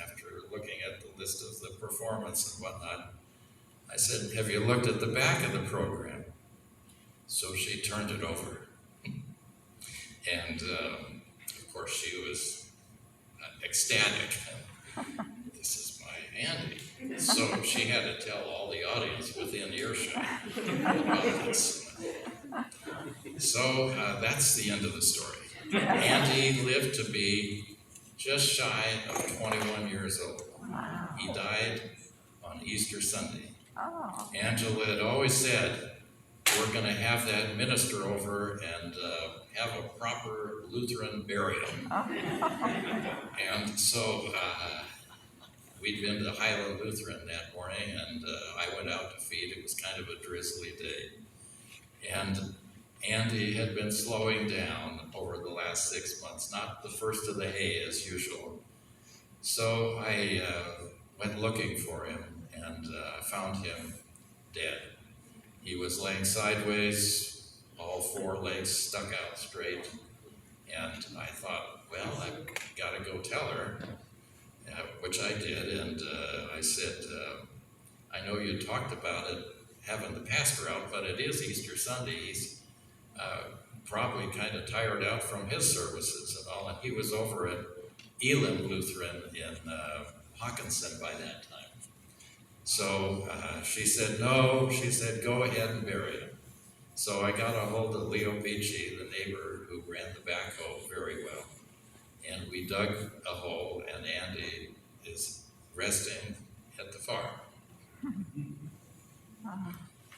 after looking at the list of the performance and whatnot, I said, have you looked at the back of the program? So she turned it over. And of course, she was ecstatic. This is my Andy. So she had to tell all the audience within earshot about this. So that's the end of the story. Andy lived to be just shy of 21 years old. He died on Easter Sunday. Angela had always said, we're going to have that minister over and have a proper Lutheran burial. And so we'd been to Highland Lutheran that morning, and I went out to feed. It was kind of a drizzly day. And Andy had been slowing down over the last 6 months, not the first of the hay as usual. So I went looking for him and found him dead. He was laying sideways, all four legs stuck out straight. And I thought, well, I've got to go tell her, which I did. And I said, I know you talked about it, having the pastor out, but it is Easter Sunday. He's probably kind of tired out from his services and all. And he was over at Elam Lutheran in Hawkinson by that time. So she said, no, she said, go ahead and bury him. So I got a hold of Leo Beachy, the neighbor who ran the backhoe very well. And we dug a hole, and Andy is resting at the farm.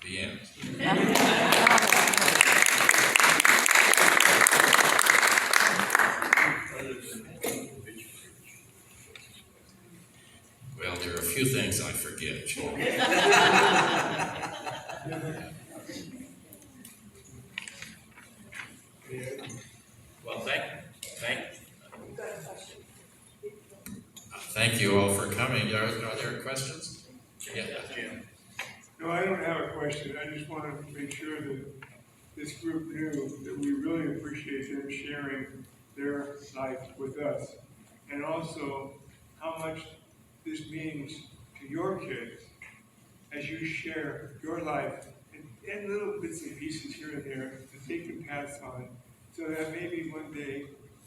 The end. Well, there are a few things I forget. Well, thank you all for coming. Are there questions? Yeah. No, I don't have a question. I just wanted to make sure that this group knew that we really appreciate them sharing their life with us. And also how much this means to your kids as you share your life and little bits and pieces here and there that they can pass on, so that maybe one day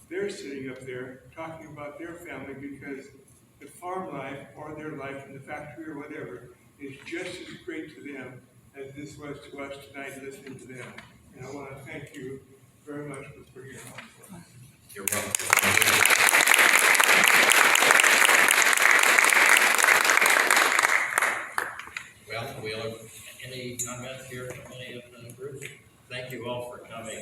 they're sitting up there talking about their family, because the farm life or their life in the factory or whatever is just as great to them as this was to us tonight listening to them. And I want to thank you very much for your help. You're welcome. Well, any comment here from any of the group? Thank you all for coming.